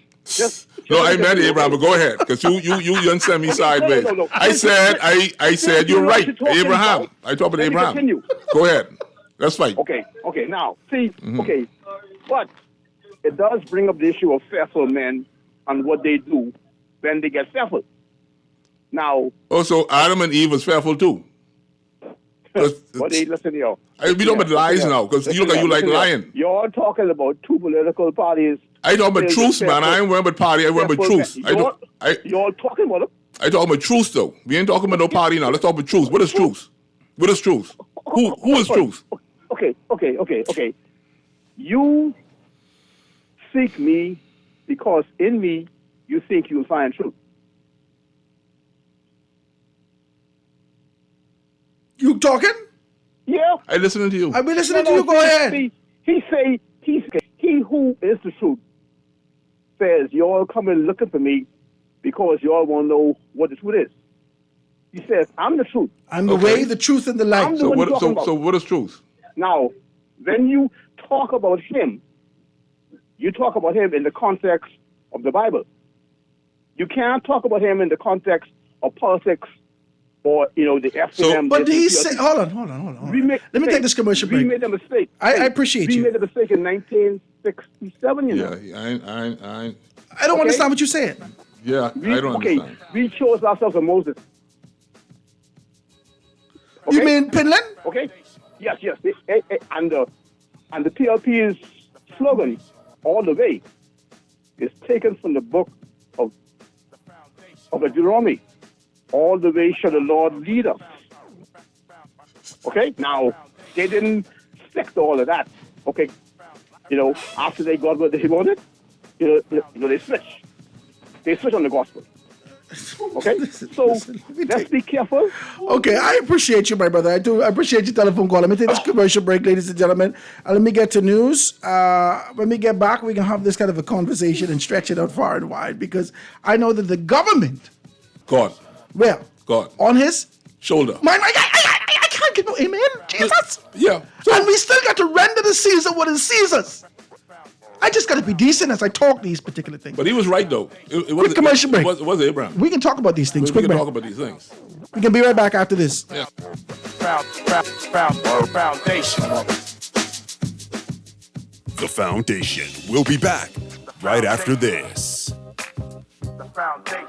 F: No, I meant Abraham, but go ahead, because you didn't send me sideways.
J: No.
F: I said you're right. Abraham. I talked about Abraham.
J: Continue.
F: Go ahead. That's fine.
J: Okay. Now, see. Okay, but it does bring up the issue of fearful men and what they do when they get fearful. Now.
F: Also, Adam and Eve was fearful too.
J: But listen here.
F: We don't about lies now, because you look like you like lying.
J: You're talking about two political parties.
F: I talk about truth, man. I ain't worrying about party. I worry about truth.
J: You're talking about it.
F: I talking about truth, though. We ain't talking about no party now. Let's talk about truth. What is truth? What is truth? Who is truth?
J: Okay. You seek me because in me you think you'll find truth.
E: You talking?
J: Yeah.
F: I listening to you.
E: I've been listening to you. Go ahead.
J: He who is the truth says, y'all coming looking for me because y'all want to know what the truth is. He says, I'm the truth.
E: I'm the way, the truth, and the light.
F: So what is truth?
J: Now, when you talk about him, you talk about him in the context of the Bible. You can't talk about him in the context of politics or, the FNM.
E: But he said, hold on. Let me take this commercial break.
J: We made a mistake.
E: I appreciate you.
J: We made a mistake in 1967,
F: Yeah,
E: I don't understand what you're saying.
F: Yeah, I don't understand.
J: We chose ourselves a Moses.
E: Okay? You mean Pinland?
J: Okay. Yes. And the PLP's slogan, all the way, is taken from the book of Deuteronomy. All the way shall the Lord lead us. Okay? Now, they didn't stick to all of that. Okay? After they got what they wanted, they switched. They switched on the gospel. Okay? Let's be careful.
E: Okay, I appreciate you, my brother. I do. I appreciate your telephone call. Let me take this commercial break, ladies and gentlemen. Let me get to news. When we get back, we can have this kind of a conversation and stretch it out far and wide, because I know that the government...
F: God.
E: On his...
F: shoulder.
E: I can't get no amen. Jesus.
F: Yeah.
E: And we still got to render to Caesar what is Caesar's. I just got to be decent as I talk these particular things.
F: But he was right, though.
E: Quick commercial break.
F: It was Abraham.
E: We can talk about these things.
F: We can talk about these things.
E: We can be right back after this.
F: Yeah.
C: Foundation.
K: The Foundation. We'll be back right after this.
C: The foundation.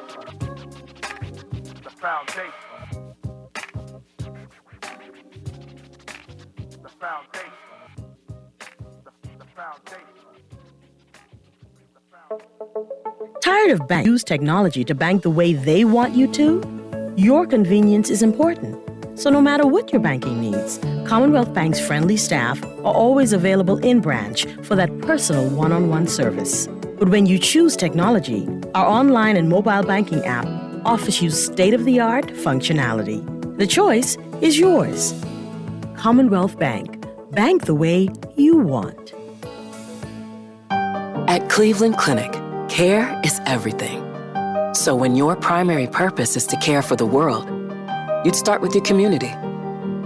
C: The foundation. The foundation. The foundation.
L: Tired of banks use technology to bank the way they want you to? Your convenience is important. So no matter what your banking needs, Commonwealth Bank's friendly staff are always available in branch for that personal one-on-one service. But when you choose technology, our online and mobile banking app offers you state-of-the-art functionality. The choice is yours. Commonwealth Bank. Bank the way you want.
M: At Cleveland Clinic, care is everything. So when your primary purpose is to care for the world, you'd start with your community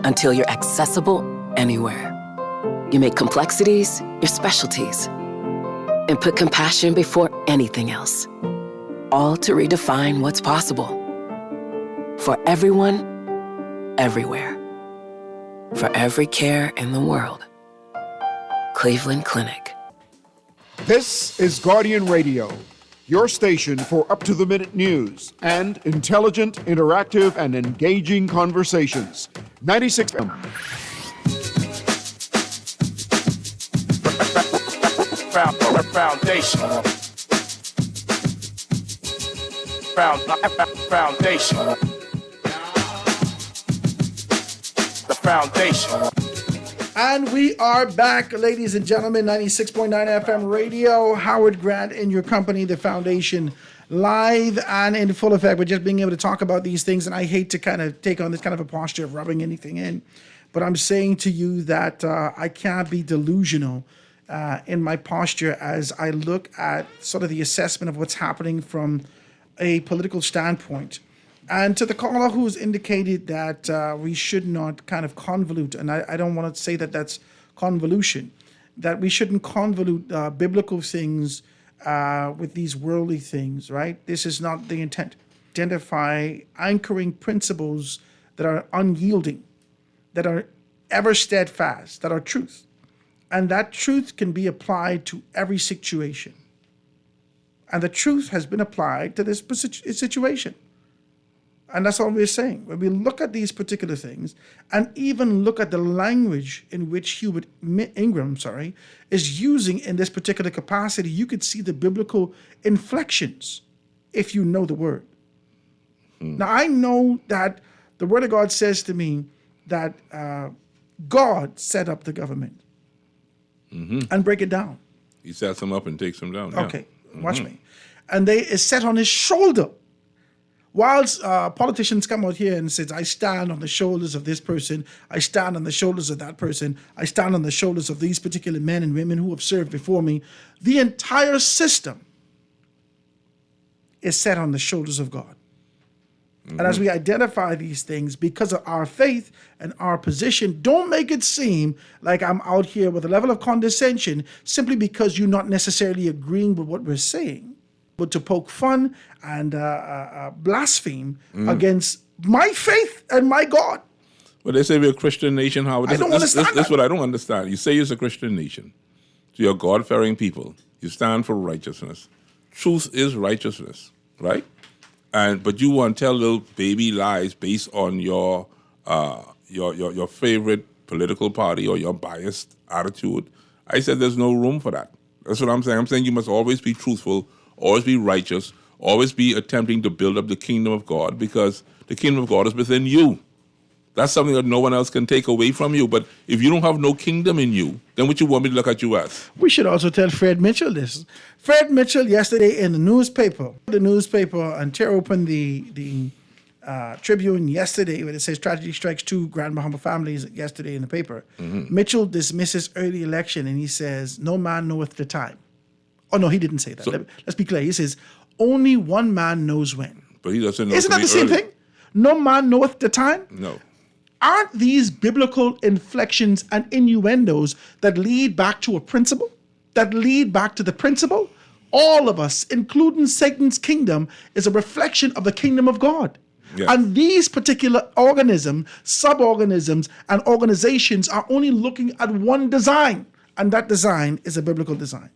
M: until you're accessible anywhere. You make complexities your specialties and put compassion before anything else, all to redefine what's possible. For everyone, everywhere. For every care in the world. Cleveland Clinic.
A: This is Guardian Radio, your station for up-to-the-minute news and intelligent, interactive, and engaging conversations. 96
C: Foundation. Foundation. The foundation.
E: And we are back, ladies and gentlemen, 96.9 FM radio. Howard Grant in your company, the foundation, live and in full effect. We're just being able to talk about these things, and I hate to kind of take on this kind of a posture of rubbing anything in, but I'm saying to you that I can't be delusional in my posture as I look at sort of the assessment of what's happening from a political standpoint. And to the caller who's indicated that we should not kind of convolute, and I don't want to say that that's convolution, that we shouldn't convolute biblical things with these worldly things, right? This is not the intent. Identify anchoring principles that are unyielding, that are ever steadfast, that are truth. And that truth can be applied to every situation. And the truth has been applied to this situation. And that's all we're saying. When we look at these particular things and even look at the language in which Hubert Ingram, is using in this particular capacity, you could see the biblical inflections if you know the word. Now, I know that the word of God says to me that God set up the government. And break it down.
F: He sets them up and takes them down.
E: Okay, watch me. And they is set on his shoulder. Whilst politicians come out here and says, I stand on the shoulders of this person, I stand on the shoulders of that person, I stand on the shoulders of these particular men and women who have served before me, the entire system is set on the shoulders of God. And as we identify these things, because of our faith and our position, don't make it seem like I'm out here with a level of condescension simply because you're not necessarily agreeing with what we're saying, but to poke fun and blaspheme against my faith and my God.
F: Well, they say we're a Christian nation, Howard.
E: I don't understand
F: This is what I don't understand. You say you're a Christian nation. So you're a God-fearing people. You stand for righteousness. Truth is righteousness, right? But you want to tell little baby lies based on your favorite political party or your biased attitude. I said there's no room for that. That's what I'm saying. I'm saying you must always be truthful, always be righteous, always be attempting to build up the kingdom of God, because the kingdom of God is within you. That's something that no one else can take away from you. But if you don't have no kingdom in you, then what you want me to look at you as?
E: We should also tell Fred Mitchell this. Fred Mitchell yesterday in the newspaper, and tear open the Tribune yesterday where it says tragedy strikes 2 Grand Bahama families yesterday in the paper. Mitchell dismisses early election and he says, no man knoweth the time. Oh, no, he didn't say that. Let's be clear. He says, only one man knows when.
F: But he doesn't know.
E: Isn't that the same thing? No man knoweth the time?
F: No.
E: Aren't these biblical inflections and innuendos that lead back to a principle? That lead back to the principle? All of us, including Satan's kingdom, is a reflection of the kingdom of God.
F: Yes.
E: And these particular organisms, sub-organisms, and organizations are only looking at one design, and that design is a biblical design.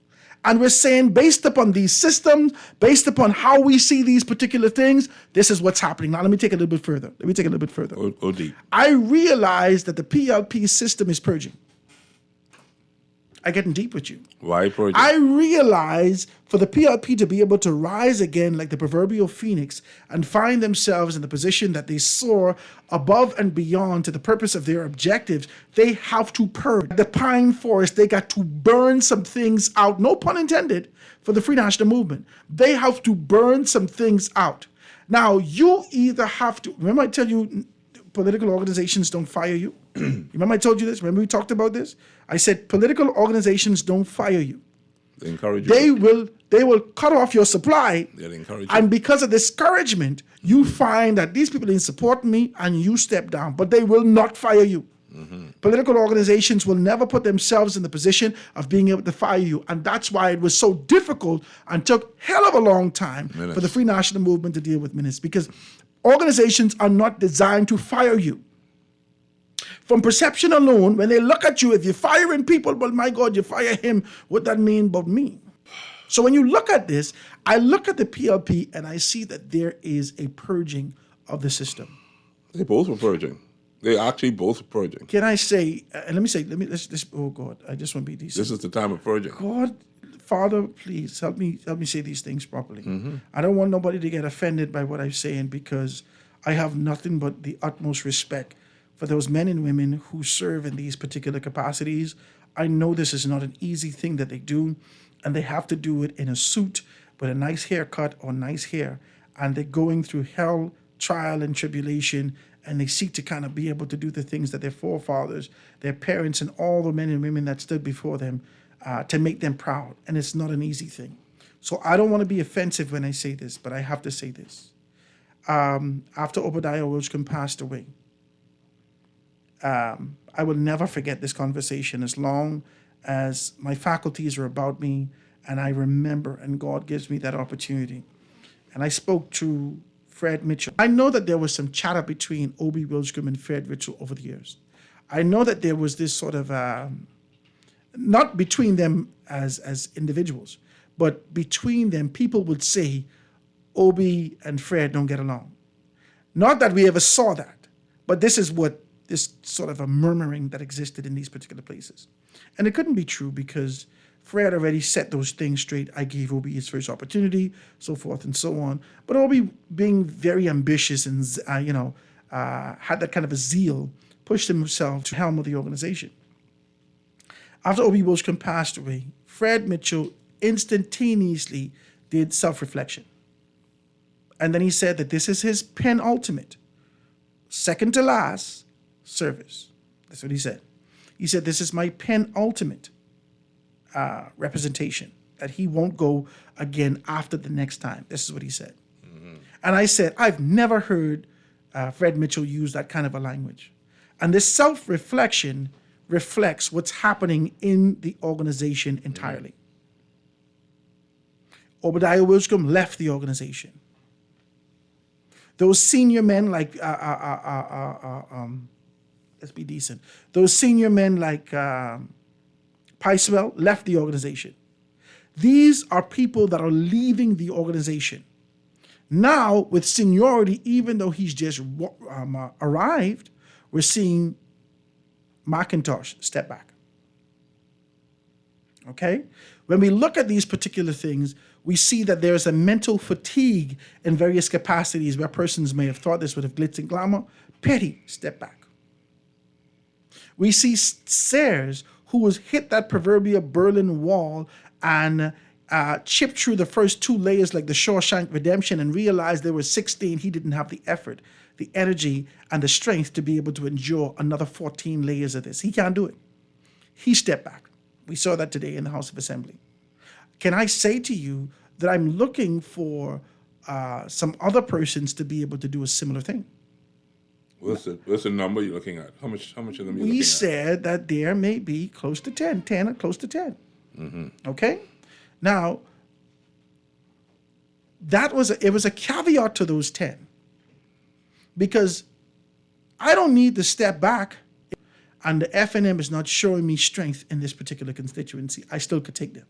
E: And we're saying, based upon these systems, based upon how we see these particular things, this is what's happening. Now, let me take it a little bit further.
F: Go deep.
E: I realize that the PLP system is purging. I'm getting deep with you.
F: Why purging?
E: I realize for the PLP to be able to rise again like the proverbial phoenix and find themselves in the position that they soar above and beyond to the purpose of their objectives, they have to purge. The pine forest, they got to burn some things out, no pun intended, for the Free National Movement. They have to burn some things out. Now, you either have to, remember I tell you, political organizations don't fire you? Remember I told you this? Remember we talked about this? I said political organizations don't fire you.
F: They encourage you.
E: They will cut off your supply.
F: They encourage you.
E: And because of discouragement, you find that these people didn't support me and you step down. But they will not fire you. Political organizations will never put themselves in the position of being able to fire you. And that's why it was so difficult and took hell of a long time for the Free National Movement to deal with minutes. Because organizations are not designed to fire you. From perception alone, when they look at you, if you're firing people, but my God, you fire him, what that mean about me? So when you look at this, I look at the PLP and I see that there is a purging of the system.
F: They both were purging. They actually both were purging.
E: Can I say, let's, oh God, I just want to be decent.
F: This is the time of purging.
E: God, Father, please help me say these things properly.
F: Mm-hmm.
E: I don't want nobody to get offended by what I'm saying because I have nothing but the utmost respect for those men and women who serve in these particular capacities. I know this is not an easy thing that they do, and they have to do it in a suit with a nice haircut or nice hair, and they're going through hell, trial, and tribulation, and they seek to kind of be able to do the things that their forefathers, their parents, and all the men and women that stood before them to make them proud. And it's not an easy thing. So I don't want to be offensive when I say this, but I have to say this. After Obadiah Wilchcomb passed away, I will never forget this conversation as long as my faculties are about me and I remember and God gives me that opportunity. And I spoke to Fred Mitchell. I know that there was some chatter between Obie Wilchcomb and Fred Mitchell over the years. I know that there was this sort of, not between them as individuals, but between them, people would say Obie and Fred don't get along. Not that we ever saw that, but this is what this sort of a murmuring that existed in these particular places. And it couldn't be true because Fred already set those things straight. I gave Obie his first opportunity, so forth and so on. But Obie, being very ambitious and, had that kind of a zeal, pushed himself to helm of the organization. After Obie Wilchcomb passed away, Fred Mitchell instantaneously did self-reflection. And then he said that this is his penultimate, second to last service. That's what he said. He said, this is my penultimate representation, that he won't go again after the next time. This is what he said. Mm-hmm. And I said, I've never heard Fred Mitchell use that kind of a language. And this self-reflection reflects what's happening in the organization entirely. Mm-hmm. Obadiah Wilchcomb left the organization. Those senior men like, let's be decent. Those senior men like Picewell left the organization. These are people that are leaving the organization. Now, with seniority, even though he's just arrived, we're seeing McIntosh step back. Okay? When we look at these particular things, we see that there's a mental fatigue in various capacities where persons may have thought this would have glitz and glamour. Petty, step back. We see Sayers, who was hit that proverbial Berlin Wall and chipped through the first 2 layers like the Shawshank Redemption and realized there were 16. He didn't have the effort, the energy, and the strength to be able to endure another 14 layers of this. He can't do it. He stepped back. We saw that today in the House of Assembly. Can I say to you that I'm looking for some other persons to be able to do a similar thing?
F: What's the number you're looking at? How much of them are you looking at?
E: We said that there may be close to 10 or close to 10. Mm-hmm. Okay? Now, it was a caveat to those 10. Because I don't need to step back and the FNM is not showing me strength in this particular constituency. I still could take them.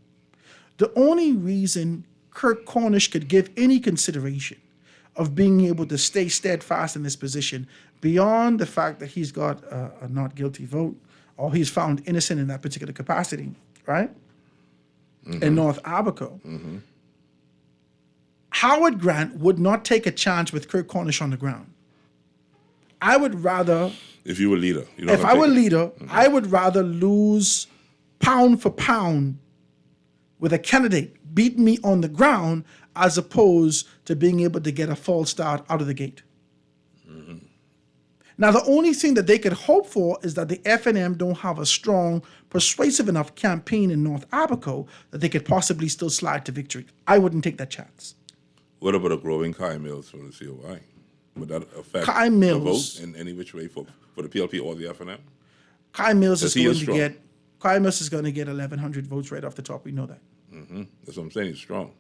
E: The only reason Kirk Cornish could give any consideration of being able to stay steadfast in this position beyond the fact that he's got a not guilty vote or he's found innocent in that particular capacity, right? Mm-hmm. In North Abaco. Mm-hmm. Howard Grant would not take a chance with Kirk Cornish on the ground. I would rather...
F: If you were leader.
E: If I were leader, mm-hmm. I would rather lose pound for pound with a candidate beating me on the ground as opposed to being able to get a false start out of the gate. Mm-hmm. Now, the only thing that they could hope for is that the FNM don't have a strong, persuasive enough campaign in North Abaco that they could possibly still slide to victory. I wouldn't take that chance.
F: What about a growing Kai Mills from the COI? Would that affect
E: Kai Mills,
F: the vote in any which way for the PLP or the FNM?
E: Kai Mills is going to get 1,100 votes right off the top. We know that.
F: Mm-hmm. That's what I'm saying. He's strong.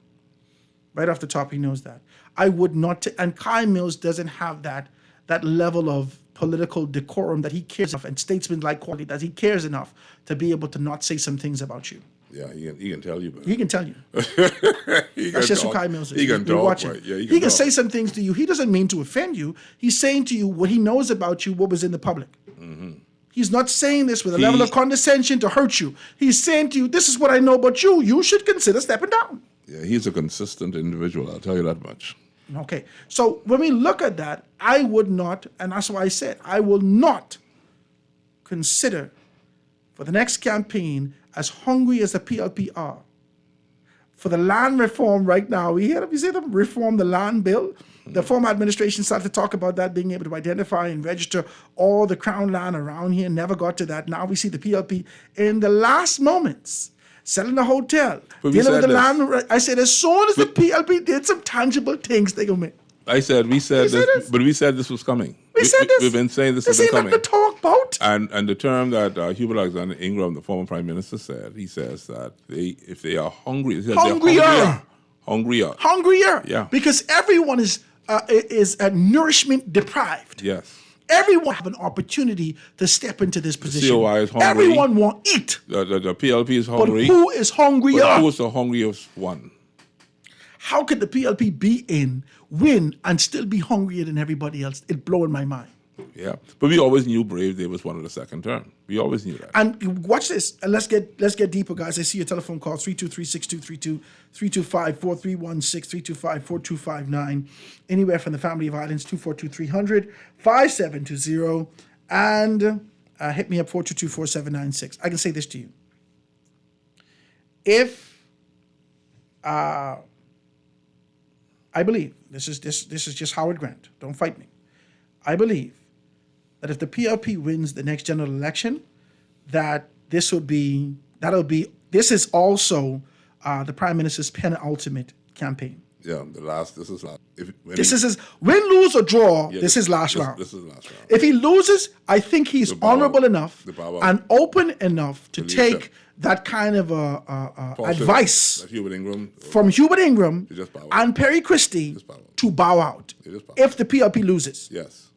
E: Right off the top, he knows that. I would not, and Kai Mills doesn't have that that level of political decorum that he cares enough and statesman-like quality that he cares enough to be able to not say some things about you.
F: Yeah, he can tell you. But
E: He can tell you. That's just what Kai Mills is.
F: He can talk.
E: Watching.
F: Right? Yeah,
E: he can say some things to you. He doesn't mean to offend you. He's saying to you what he knows about you, what was in the public.
F: Mm-hmm.
E: He's not saying this with a level of condescension to hurt you. He's saying to you, this is what I know about you. You should consider stepping down.
F: Yeah, he's a consistent individual, I'll tell you that much.
E: Okay. So when we look at that, I would not, and that's why I said, I will not consider for the next campaign as hungry as the PLP are. For the land reform right now, you see them reform the land bill? The former administration started to talk about that, being able to identify and register all the crown land around here, never got to that. Now we see the PLP in the last moments selling the hotel, dealing with the land. I said, as soon as the PLP did some tangible things, they go make.
F: We said this, but we said this was coming.
E: We said this.
F: We've been saying this has been coming.
E: This ain't nothing to talk about.
F: And the term that Hubert Alexander Ingram, the former prime minister, said, he says that if they are hungry, hungrier. Yeah.
E: Because everyone is nourishment deprived.
F: Yes.
E: Everyone have an opportunity to step into this position.
F: The COI is hungry.
E: Everyone want to eat.
F: The PLP is hungry.
E: But who is hungrier?
F: But who is the hungriest one?
E: How could the PLP win, and still be hungrier than everybody else? It's blowing my mind.
F: Yeah, but we always knew Brave Day was one of the second term. We always knew that.
E: And watch this, and let's get deeper, guys. I see your telephone call, 323-6232, 325-4316, 325-4259. Anywhere from the family of islands, 242-300, 5720, and hit me up, 422-4796. I can say this to you. If I believe, this is just Howard Grant, don't fight me. I believe that if the PLP wins the next general election, that this is also the Prime Minister's penultimate campaign.
F: Yeah, this is last.
E: This is his win, lose, or draw. This is last round.
F: This is last round.
E: If he loses, I think he's honorable enough and open enough to take that kind of advice from Hubert Ingram and Perry Christie to bow out if the PLP loses.
F: Yes.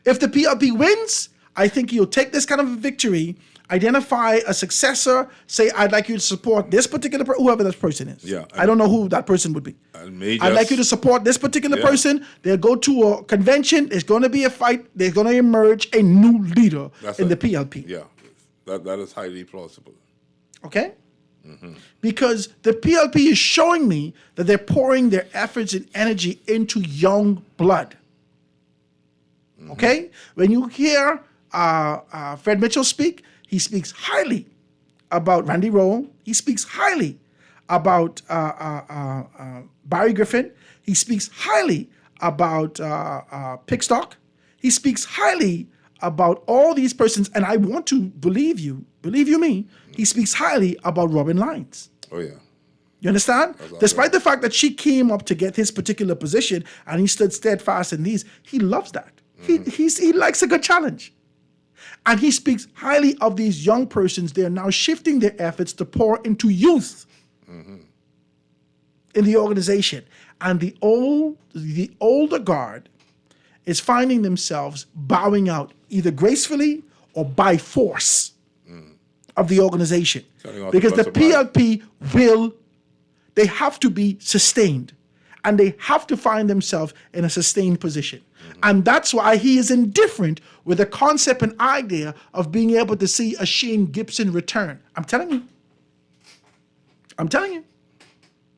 E: If the PLP wins, I think he'll take this kind of a victory, identify a successor, say, I'd like you to support this particular whoever this person is.
F: Yeah,
E: I don't know who that person would be. I'd like you to support this particular person. They'll go to a convention. There's going to be a fight. There's going to emerge a new leader in the PLP.
F: Yeah, that is highly plausible.
E: Okay? Mm-hmm. Because the PLP is showing me that they're pouring their efforts and energy into young blood. Mm-hmm. Okay? When you hear Fred Mitchell speak, he speaks highly about Randy Rowe. He speaks highly about Barry Griffin. He speaks highly about Pickstock. He speaks highly about all these persons, and I want to believe you me, he speaks highly about Robin Lyons.
F: Oh, yeah.
E: You understand? Despite the fact that she came up to get his particular position and he stood steadfast in these, he loves that. Mm-hmm. He likes a good challenge. And he speaks highly of these young persons. They're now shifting their efforts to pour into youth in the organization. And the older guard is finding themselves bowing out, either gracefully or by force of the organization. Because the PLP they have to be sustained. And they have to find themselves in a sustained position. Mm-hmm. And that's why he is indifferent with the concept and idea of being able to see a Shane Gibson return. I'm telling you.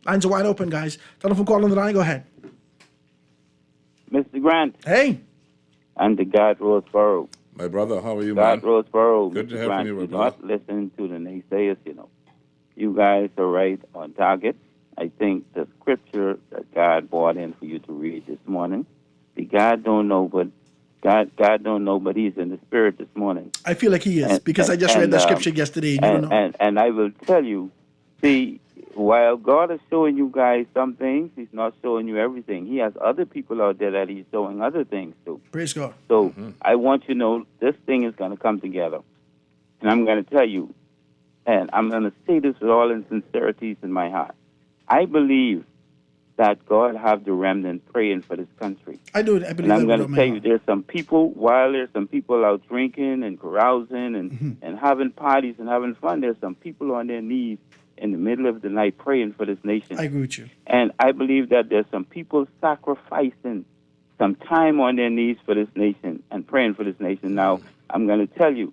E: Lines are wide open, guys. Telephone call on the line. Go ahead.
N: Mr. Grant.
E: Hey.
N: I'm the God Roseboro.
F: My brother, how are you, man?
N: God Roseboro.
F: Good to
N: Mr.
F: have
N: Grant,
F: you,
N: do
F: brother.
N: not listen to the naysayers, You guys are right on target. I think the scripture that God brought in for you to read this morning, God don't know, but he's in the spirit this morning.
E: I feel like he is, because I just read the scripture yesterday, and you don't know.
N: And I will tell you, see, while God is showing you guys some things, he's not showing you everything. He has other people out there that he's showing other things to.
E: Praise God.
N: So I want you to know this thing is going to come together. And I'm going to tell you, and I'm going to say this with all in sincerity in my heart. I believe that God have the remnant praying for this country.
E: I do. I believe
N: and I'm
E: that
N: going to tell you, there's some people, while there's some people out drinking and carousing and having parties and having fun, there's some people on their knees in the middle of the night praying for this nation.
E: I agree with you.
N: And I believe that there's some people sacrificing some time on their knees for this nation and praying for this nation. Now, I'm going to tell you,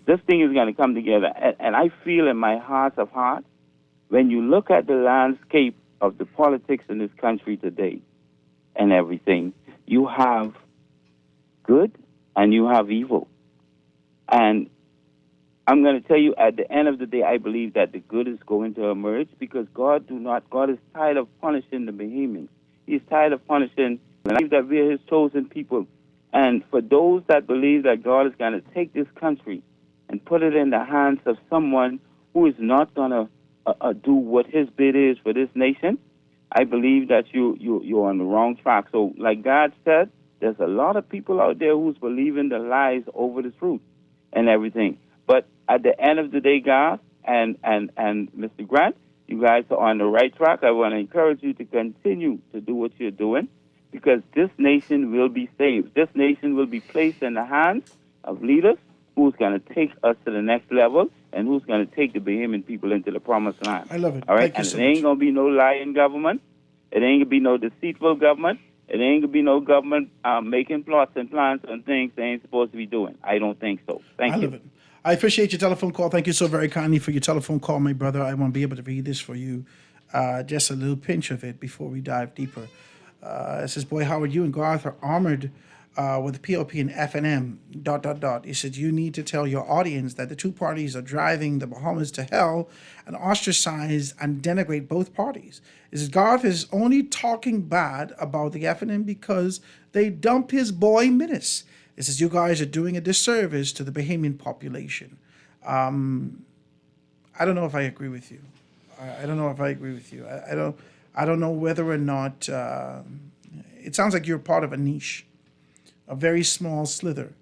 N: this thing is going to come together. And I feel in my heart of hearts, when you look at the landscape of the politics in this country today and everything, you have good and you have evil. And I'm going to tell you, at the end of the day, I believe that the good is going to emerge because God is tired of punishing the Bahamians. He's tired of punishing, and I believe that we are his chosen people. And for those that believe that God is going to take this country and put it in the hands of someone who is not going to do what his bid is for this nation, I believe that you're on the wrong track. So like God said, there's a lot of people out there who's believing the lies over the truth and everything. But at the end of the day, God and Mr. Grant, you guys are on the right track. I want to encourage you to continue to do what you're doing because this nation will be saved. This nation will be placed in the hands of leaders who's going to take us to the next level and who's going to take the Bahamian people into the promised land.
E: I love it.
N: All right?
E: Thank you so
N: it ain't going to be no lying government. It ain't going to be no deceitful government. It ain't going to be no government making plots and plans on things they ain't supposed to be doing. I don't think so. Thank you.
E: I love it. I appreciate your telephone call. Thank you so very kindly for your telephone call, my brother. I want to be able to read this for you. Just a little pinch of it before we dive deeper. It says, boy, Howard, you and Garth are armored with the PLP and FNM, ... He said, you need to tell your audience that the two parties are driving the Bahamas to hell and ostracize and denigrate both parties. He says, Garth is only talking bad about the FNM because they dump his boy Minnis. It says, you guys are doing a disservice to the Bahamian population. I don't know if I agree with you. I don't know if I agree with you. I don't know whether or not... it sounds like you're part of a niche, a very small slither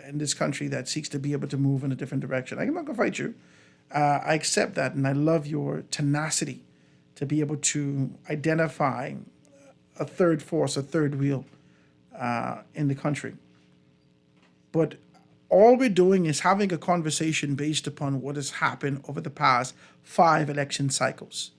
E: in this country that seeks to be able to move in a different direction. I'm not going to fight you. I accept that, and I love your tenacity to be able to identify a third force, a third wheel in the country. But all we're doing is having a conversation based upon what has happened over the past 5 election cycles.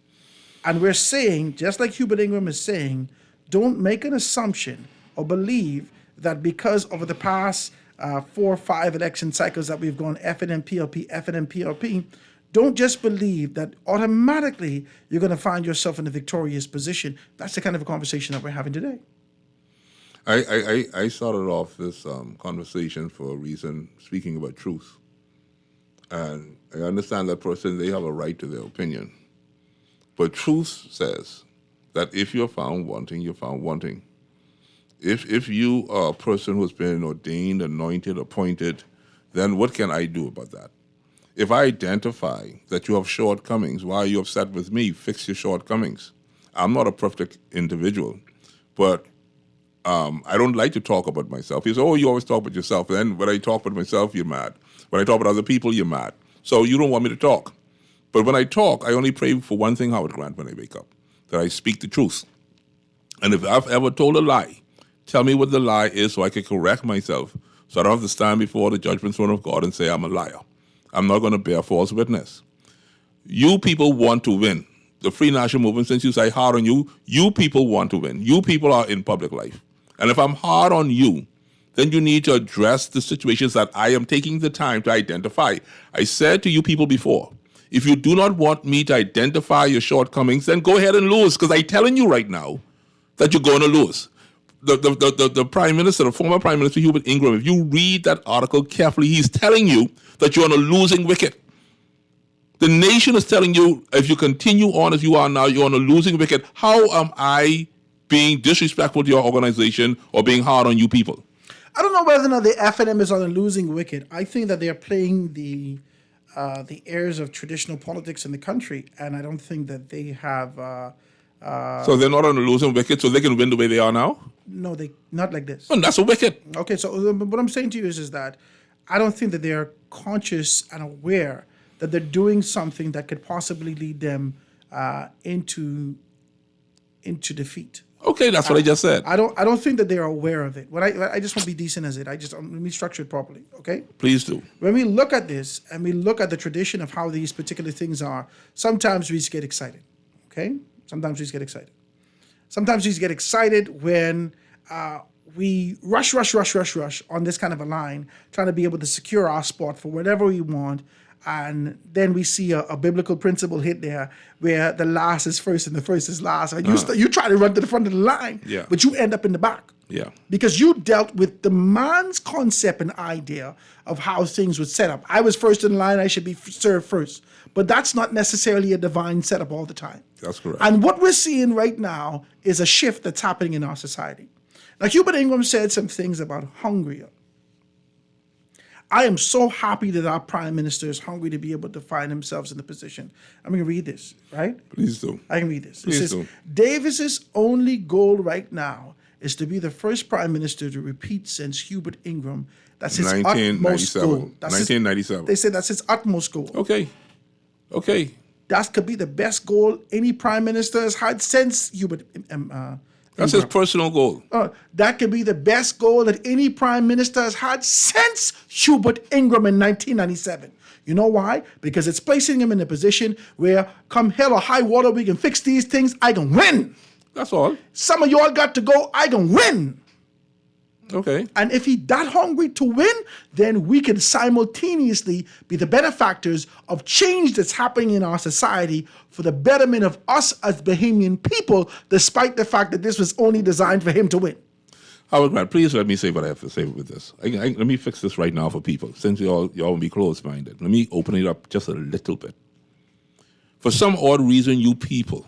E: And we're saying, just like Hubert Ingram is saying, don't make an assumption or believe that because over the past 4 or 5 election cycles that we've gone FNM, PLP, don't just believe that automatically you're going to find yourself in a victorious position. That's the kind of a conversation that we're having today.
F: I started off this conversation for a reason, speaking about truth. And I understand that person, they have a right to their opinion. But truth says that if you're found wanting, you're found wanting. If you are a person who's been ordained, anointed, appointed, then what can I do about that? If I identify that you have shortcomings, why are you upset with me? Fix your shortcomings. I'm not a perfect individual, but I don't like to talk about myself. You say, oh, you always talk about yourself. Then when I talk about myself, you're mad. When I talk about other people, you're mad. So you don't want me to talk. But when I talk, I only pray for one thing, Howard Grant, when I wake up, that I speak the truth. And if I've ever told a lie, tell me what the lie is so I can correct myself, so I don't have to stand before the judgment throne of God and say I'm a liar. I'm not going to bear false witness. You people want to win. The Free National Movement, since you say hard on you, you people want to win. You people are in public life. And if I'm hard on you, then you need to address the situations that I am taking the time to identify. I said to you people before, if you do not want me to identify your shortcomings, then go ahead and lose, because I'm telling you right now that you're going to lose. The Prime Minister, the former Prime Minister Hubert Ingram, if you read that article carefully, he's telling you that you're on a losing wicket. The nation is telling you, if you continue on as you are now, you're on a losing wicket. How am I being disrespectful to your organization or being hard on you people?
E: I don't know whether or not the FNM is on a losing wicket. I think that they are playing the airs of traditional politics in the country, and I don't think that they have...
F: so they're not on a losing wicket, so they can win the way they are now?
E: No, they not like this.
F: And that's a wicket.
E: Okay, so what I'm saying to you is that I don't think that they are conscious and aware that they're doing something that could possibly lead them into into defeat.
F: Okay, that's what I just said.
E: I don't think that they are aware of it. I just want to be decent as it. Let me structure it properly. Okay.
F: Please do.
E: When we look at this and we look at the tradition of how these particular things are, sometimes we just get excited. Okay. Sometimes we just get excited. Sometimes we just get excited when we rush on this kind of a line, trying to be able to secure our spot for whatever we want. And then we see a biblical principle hit there where the last is first and the first is last. And you try to run to the front of the line, but you end up in the back.
F: Yeah.
E: Because you dealt with the man's concept and idea of how things were set up. I was first in line, I should be served first. But that's not necessarily a divine setup all the time.
F: That's correct.
E: And what we're seeing right now is a shift that's happening in our society. Now, Hubert Ingram said some things about Hungary. I am so happy that our prime minister is hungry to be able to find themselves in the position. I'm going to read this, right?
F: Please do.
E: I can read this.
F: Please
E: it says,
F: do.
E: Davis's only goal right now is to be the first prime minister to repeat since Hubert Ingram. That's his utmost goal.
F: 1997.
E: They say that's his utmost goal.
F: Okay.
E: That could be the best goal any prime minister has had since Hubert
F: That's his personal goal.
E: That could be the best goal that any prime minister has had since Hubert Ingram in 1997. You know why? Because it's placing him in a position where, come hell or high water, we can fix these things. I can win.
F: That's all.
E: Some of y'all got to go. I can win.
F: Okay.
E: And if he that hungry to win, then we can simultaneously be the benefactors of change that's happening in our society for the betterment of us as Bahamian people, despite the fact that this was only designed for him to win.
F: Howard Grant, please let me say what I have to say with this. Let me fix this right now for people, since y'all will be closed-minded. Let me open it up just a little bit. For some odd reason, you people,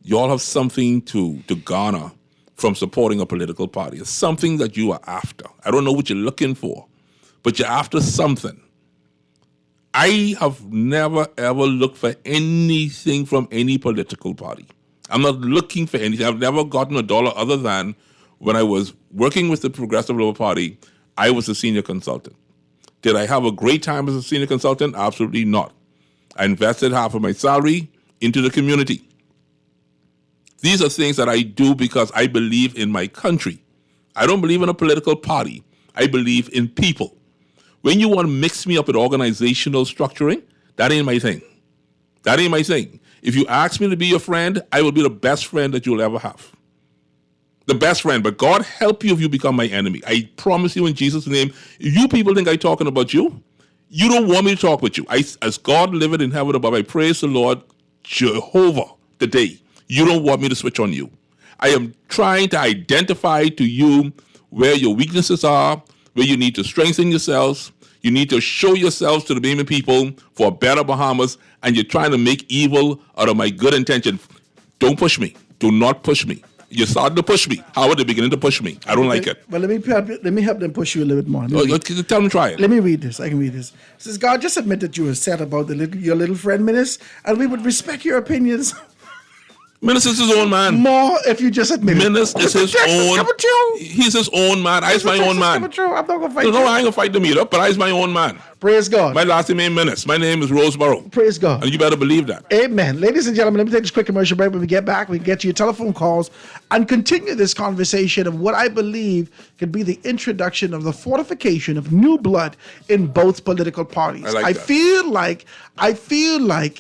F: y'all have something to garner from supporting a political party. It's something that you are after. I don't know what you're looking for, but you're after something. I have never, ever looked for anything from any political party. I'm not looking for anything. I've never gotten a dollar other than when I was working with the Progressive Labour Party, I was a senior consultant. Did I have a great time as a senior consultant? Absolutely not. I invested half of my salary into the community. These are things that I do because I believe in my country. I don't believe in a political party. I believe in people. When you want to mix me up with organizational structuring, that ain't my thing. That ain't my thing. If you ask me to be your friend, I will be the best friend that you'll ever have. The best friend. But God help you if you become my enemy. I promise you in Jesus' name, if you people think I'm talking about you, you don't want me to talk with you. As God liveth in heaven above, I praise the Lord Jehovah today. You don't want me to switch on you. I am trying to identify to you where your weaknesses are, where you need to strengthen yourselves. You need to show yourselves to the Bahamian people for a better Bahamas, and you're trying to make evil out of my good intention. Don't push me. Do not push me. You're starting to push me. Howard, they're beginning to push me. I don't like it.
E: Well, let me help them push you a little bit more.
F: Tell them to try it.
E: Let me read this. I can read this. It says, God, just admit that you were sad about your little friend, Minister, and we would respect your opinions.
F: Minister is his own man.
E: More if you just admit it.
F: Minister is his own. He's his own man. I's my own man.
E: I'm not going to fight you.
F: No, I ain't going to fight the meter, but I's my own man.
E: Praise God.
F: My last name ain't Minister. My name is Roseboro.
E: Praise God.
F: And you better believe that.
E: Amen. Ladies and gentlemen, let me take this quick commercial break. When we get back, we can get to your telephone calls and continue this conversation of what I believe could be the introduction of the fortification of new blood in both political parties. I feel like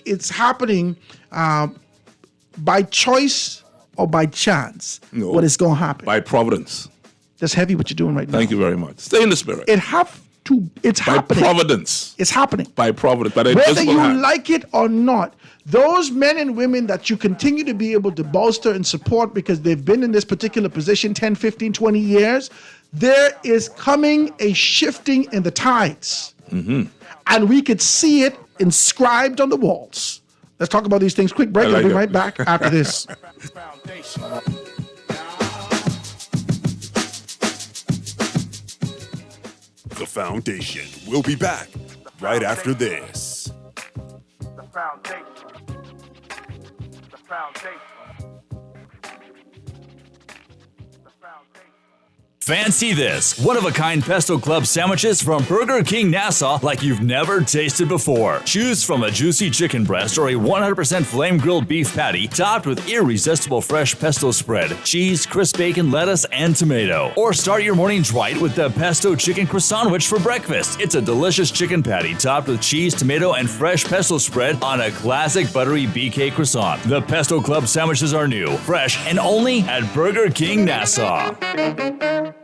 E: it's happening by choice or by chance.
F: No.
E: What is going to happen?
F: By providence.
E: That's heavy what you're doing right now.
F: Thank you very much. Stay in the spirit.
E: It's happening.
F: By providence.
E: It's happening.
F: By providence. By the
E: Whether
F: invisible
E: you
F: hand.
E: like it or not, those men and women that you continue to be able to bolster and support because they've been in this particular position 10, 15, 20 years, there is coming a shifting in the tides.
F: Mm-hmm.
E: And we could see it inscribed on the walls. Let's talk about these things. Quick break. I'll be right back after this.
K: The Foundation will be back right after this.
C: The foundation. The foundation.
O: Fancy this one-of-a-kind Pesto Club sandwiches from Burger King Nassau like you've never tasted before. Choose from a juicy chicken breast or a 100% flame-grilled beef patty topped with irresistible fresh pesto spread, cheese, crisp bacon, lettuce, and tomato. Or start your mornings right with the Pesto Chicken Croissant for breakfast. It's a delicious chicken patty topped with cheese, tomato, and fresh pesto spread on a classic buttery BK croissant. The Pesto Club sandwiches are new, fresh, and only at Burger King Nassau.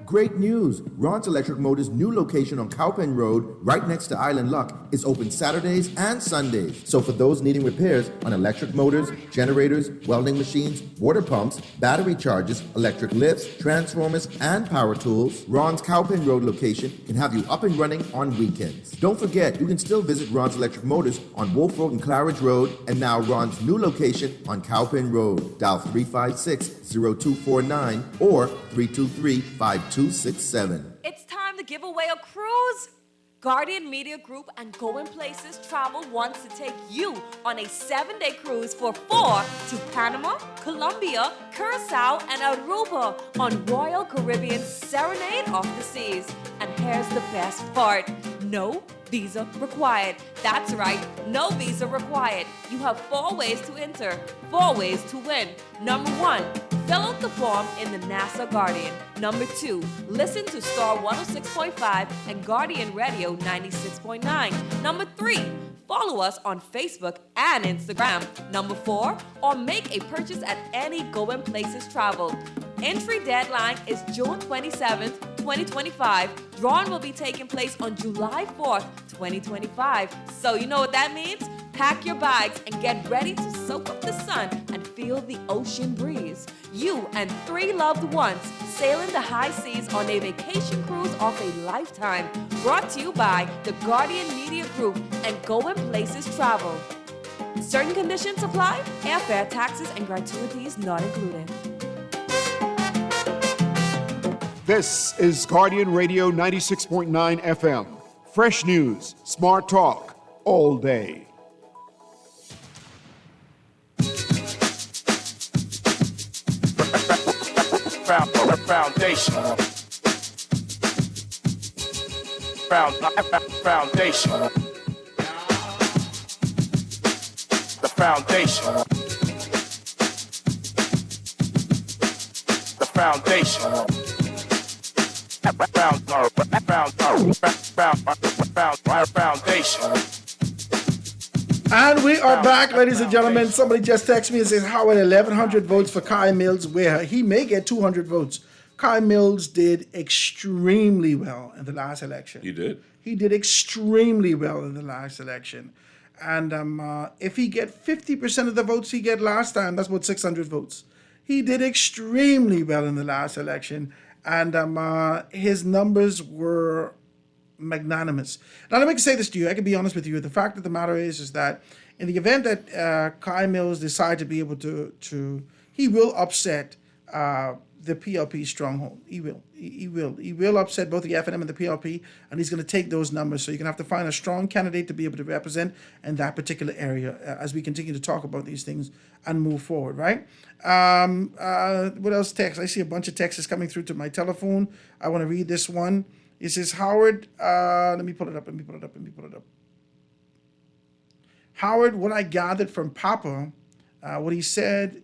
P: Great news! Ron's Electric Motors' new location on Cowpen Road, right next to Island Luck, is open Saturdays and Sundays. So for those needing repairs on electric motors, generators, welding machines, water pumps, battery chargers, electric lifts, transformers, and power tools, Ron's Cowpen Road location can have you up and running on weekends. Don't forget, you can still visit Ron's Electric Motors on Wolf Road and Claridge Road, and now Ron's new location on Cowpen Road. Dial 356-0249 or 323-5267.
Q: It's time to give away a cruise. Guardian Media Group and Going Places Travel wants to take you on a 7-day cruise for 4 to Panama, Colombia, Curacao, and Aruba on Royal Caribbean Serenade of the Seas. And here's the best part. No visa required. That's right, no visa required. You have 4 ways to enter, 4 ways to win. Number 1, fill out the form in the Nassau Guardian. Number 2, listen to Star 106.5 and Guardian Radio 96.9. Number 3, follow us on Facebook and Instagram. Number 4, or make a purchase at any Going Places Travel. Entry deadline is June 27th, 2025. Drawing will be taking place on July 4th, 2025. So you know what that means? Pack your bags and get ready to soak up the sun and feel the ocean breeze. You and 3 loved ones sailing the high seas on a vacation cruise of a lifetime. Brought to you by the Guardian Media Group and Going Places Travel. Certain conditions apply. Airfare, taxes, and gratuities not included.
A: This is Guardian Radio 96.9 FM. Fresh news, smart talk, all day.
C: Foundation. Foundation. The foundation. The foundation. Foundation.
E: And we are back, ladies and gentlemen. Somebody just texted me and says, Howard, 1,100 votes for Kai Mills, where he may get 200 votes. Kai Mills did extremely well in the last election.
F: He did.
E: He did extremely well in the last election. And if he get 50% of the votes he get last time, that's about 600 votes. He did extremely well in the last election. And his numbers were magnanimous. Now, let me say this to you. I can be honest with you. The fact of the matter is that in the event that Kai Mills decide to be able to he will upset the PLP stronghold. He will. He will upset both the FNM and the PLP, and he's going to take those numbers. So you're going to have to find a strong candidate to be able to represent in that particular area as we continue to talk about these things and move forward, right? What else text? I see a bunch of texts coming through to my telephone. I want to read this one. It says, Howard, let me pull it up. Howard, what I gathered from Papa, what he said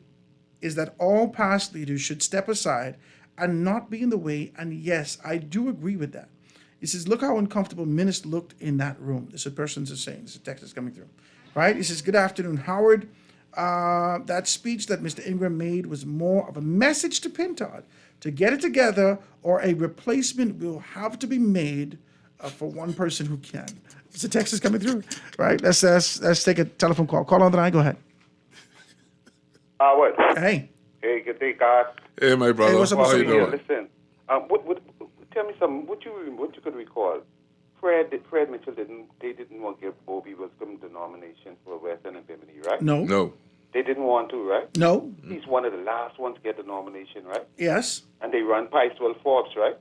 E: is that all past leaders should step aside and not be in the way. And yes, I do agree with that. He says, look how uncomfortable Minnis looked in that room. This is a person is saying, this is a text that's coming through, right? He says, good afternoon, Howard. That speech that Mr. Ingram made was more of a message to Pintard to get it together, or a replacement will have to be made for one person who can. It's a text is coming through, right? Let's take a telephone call. Call on the line. Go ahead.
R: Howard.
E: Hey.
R: Hey, good day, God.
F: Hey, my brother.
E: Hey, what's up?
F: How you doing?
R: Listen, tell me something. What you could recall? Fred Mitchell didn't want to give Bobby Wiscombe the nomination for Western and Bimini, right?
F: No.
R: They didn't want to, right?
E: No.
R: He's one of the last ones to get the nomination, right?
E: Yes.
R: And they run Picewell Forbes, right?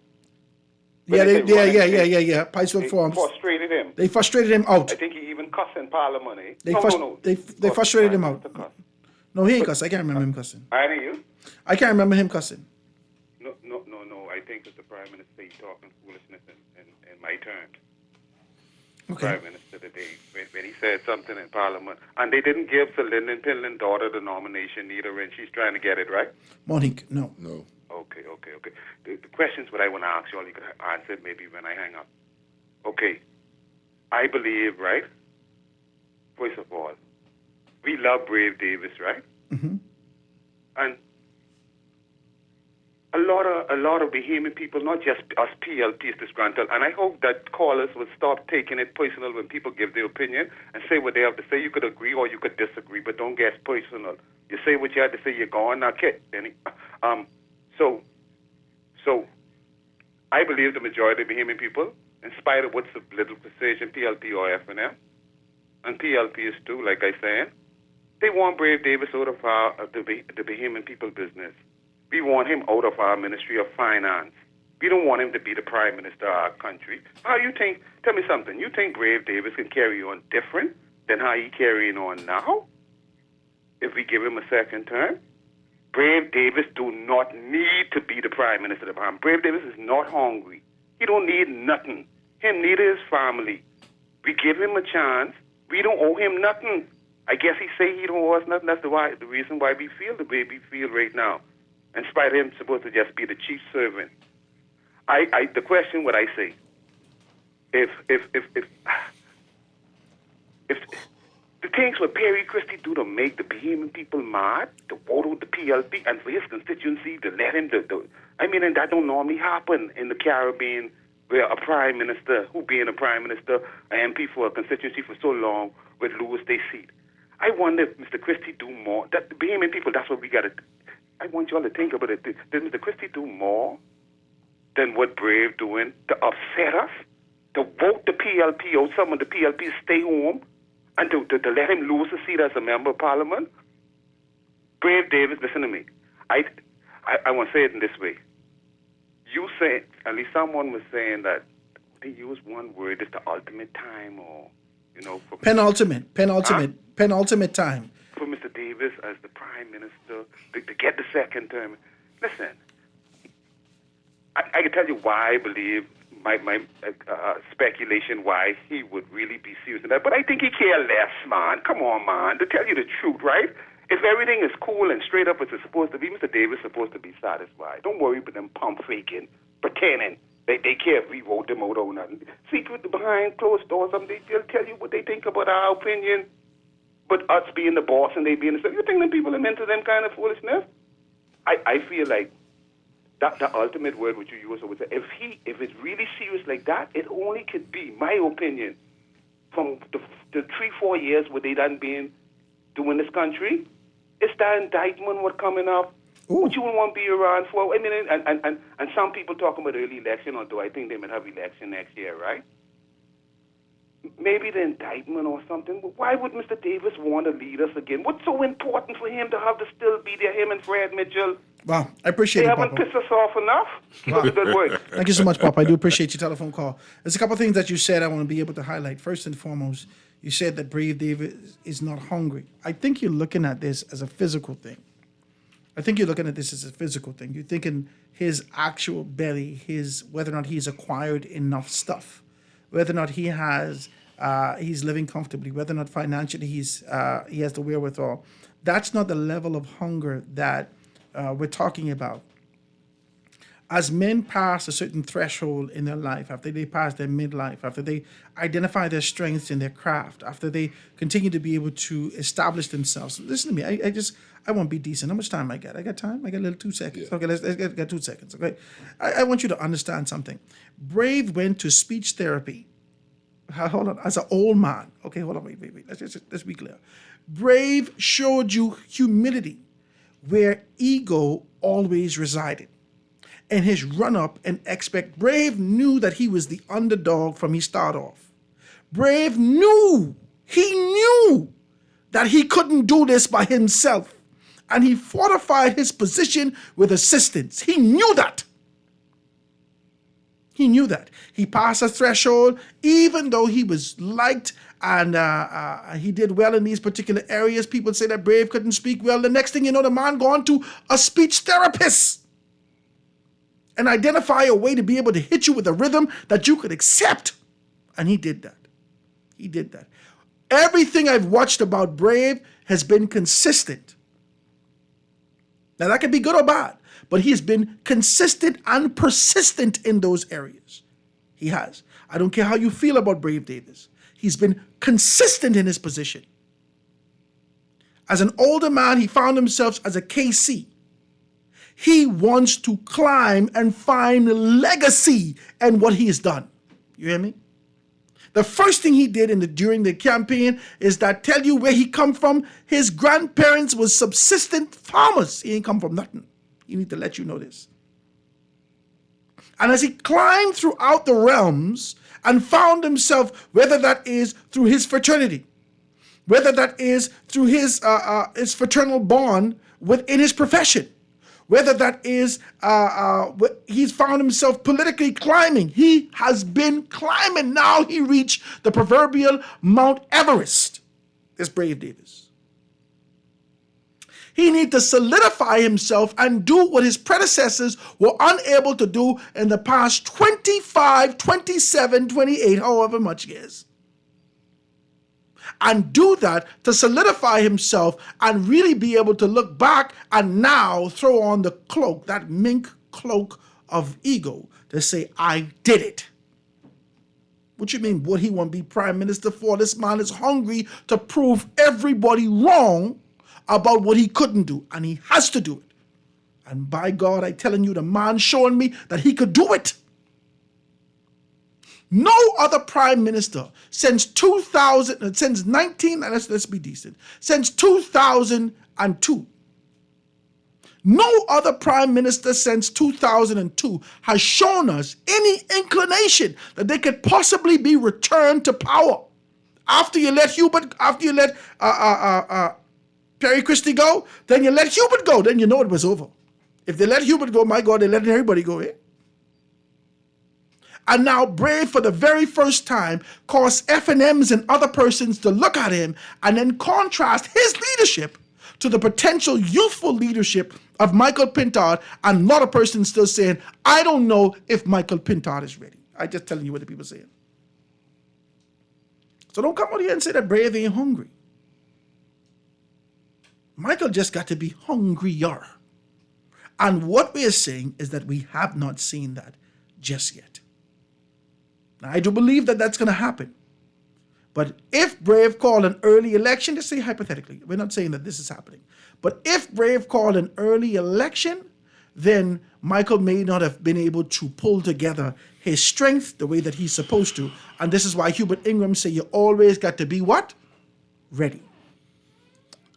E: Yeah. Picewell Forbes.
R: Frustrated him.
E: They frustrated him out.
R: I think he even cussed in Parliament. Eh?
E: They frustrated him out. No, he ain't cussing. I can't remember him cussing.
R: I know you.
E: I can't remember him cussing.
R: No. I think of the Prime Minister talking foolishness in my terms?
E: Okay.
R: Prime Minister today, when he said something in Parliament, and they didn't give Sir Lyndon Pinland daughter the nomination either, and she's trying to get it, right?
E: Monique, no.
F: No.
R: Okay. The questions what I want to ask you all, you could answer maybe when I hang up. Okay. I believe, right? First of all, we love Brave Davis, right?
E: Mm-hmm.
R: And a lot of Bahamian people, not just us PLPs disgruntled, and I hope that callers will stop taking it personal when people give their opinion and say what they have to say. You could agree or you could disagree, but don't get personal. You say what you have to say, you're gone, now kid. So I believe the majority of Bahamian people, in spite of what's the little precision, PLP or FNM, and PLPs too, like I said, they want Brave Davis out of the Bahamian people business. We want him out of our Ministry of Finance. We don't want him to be the Prime Minister of our country. How you think, tell me something, you think Brave Davis can carry on different than how he carrying on now? If we give him a second term? Brave Davis do not need to be the Prime Minister of Bahamas. Brave Davis is not hungry. He don't need nothing. Him, neither his family. We give him a chance. We don't owe him nothing. I guess he say he don't owe us nothing. That's the reason why we feel the way we feel right now. In spite of him supposed to just be the chief servant. The question, what I say, if the things what Perry Christie do to make the Bahamian people mad, to vote out the PLP, and for his constituency to let him and that don't normally happen in the Caribbean, where a prime minister, who being a prime minister, an MP for a constituency for so long, would lose their seat. I wonder if Mr. Christie do more. That the Bahamian people, that's what we got to. I want you all to think about it. Did Mr. Christie do more than what Brave doing to upset us, to vote the PLP out, some of the PLP stay home, and to let him lose a seat as a member of Parliament? Brave Davis, listen to me. I want to say it in this way. You say, at least someone was saying that they use one word, it's the ultimate time, or, for
E: penultimate time.
R: For Mr. Davis as the Prime Minister to get the second term. Listen, I can tell you why I believe my speculation why he would really be serious in that, but I think he care less, man. Come on, man. To tell you the truth, right? If everything is cool and straight up as it's supposed to be, Mr. Davis is supposed to be satisfied. Don't worry about them pump faking, pretending they care if we vote them out or nothing. Secret behind closed doors, they'll tell you what they think about our opinion. But us being the boss and they being the stuff, you think them people are into them kind of foolishness? I feel like that the ultimate word which you use, if it's really serious like that, it only could be, my opinion, from the 3-4 years where they done been doing this country, it's that indictment what coming up. What you would want to be around for? I mean, and some people talking about early election, although I think they might have election next year, right? Maybe the indictment or something. Why would Mr. Davis want to lead us again? What's so important for him to have to still be there, him and Fred Mitchell?
E: Wow, I appreciate
R: it,
E: Papa.
R: They haven't pissed us off enough? Keep up the good work.
E: Thank you so much, Papa. I do appreciate your telephone call. There's a couple of things that you said I want to be able to highlight. First and foremost, you said that Brave Davis is not hungry. I think you're looking at this as a physical thing. You're thinking his actual belly, whether or not he's acquired enough stuff, whether or not he has, he's living comfortably, whether or not financially he has the wherewithal. That's not the level of hunger that we're talking about. As men pass a certain threshold in their life, after they pass their midlife, after they identify their strengths in their craft, after they continue to be able to establish themselves. Listen to me. I won't be decent. How much time I got? I got time? I got a little 2 seconds. Yeah. Okay, let's get 2 seconds, okay? I want you to understand something. Brave went to speech therapy. Hold on. As an old man. Okay, hold on. Wait. Let's be clear. Brave showed you humility where ego always resided. And his run-up and expect. Brave knew that he was the underdog from his start off. Brave knew. He knew that he couldn't do this by himself. And he fortified his position with assistance. He knew that. He passed a threshold, even though he was liked and he did well in these particular areas. People say that Brave couldn't speak well. The next thing you know, the man gone to a speech therapist. and identify a way to be able to hit you with a rhythm that you could accept. And he did that. He did that. Everything I've watched about Brave has been consistent. Now, that could be good or bad, but he has been consistent and persistent in those areas. He has. I don't care how you feel about Brave Davis. He's been consistent in his position. As an older man, he found himself as a KC. He wants to climb and find legacy in what he has done. You hear me? The first thing he did during the campaign is that tell you where he come from. His grandparents was subsistent farmers. He ain't come from nothing. He need to let you know this. And as he climbed throughout the realms and found himself, whether that is through his fraternity, whether that is through his fraternal bond within his profession, whether that is he's found himself politically climbing. He has been climbing. Now he reached the proverbial Mount Everest. This Brave Davis. He needs to solidify himself and do what his predecessors were unable to do in the past 25, 27, 28, however much years. And do that to solidify himself and really be able to look back and now throw on the cloak, that mink cloak of ego, to say, I did it. What you mean, what he want to be prime minister for? This man is hungry to prove everybody wrong about what he couldn't do, and he has to do it. And by God, I'm telling you, the man showing me that he could do it. No other prime minister since 2000, since 19, let's be decent, since 2002. No other prime minister since 2002 has shown us any inclination that they could possibly be returned to power. After you let Perry Christie go, then you let Hubert go, then you know it was over. If they let Hubert go, my God, they let everybody go, eh? And now Brave, for the very first time, caused FNMs and other persons to look at him and then contrast his leadership to the potential youthful leadership of Michael Pintard, and a lot of persons still saying, I don't know if Michael Pintard is ready. I'm just telling you what the people are saying. So don't come out here and say that Brave ain't hungry. Michael just got to be hungrier. And what we are saying is that we have not seen that just yet. Now, I do believe that that's going to happen. But if Brave called an early election, just say hypothetically, we're not saying that this is happening. But if Brave called an early election, then Michael may not have been able to pull together his strength the way that he's supposed to. And this is why Hubert Ingram say you always got to be what? Ready.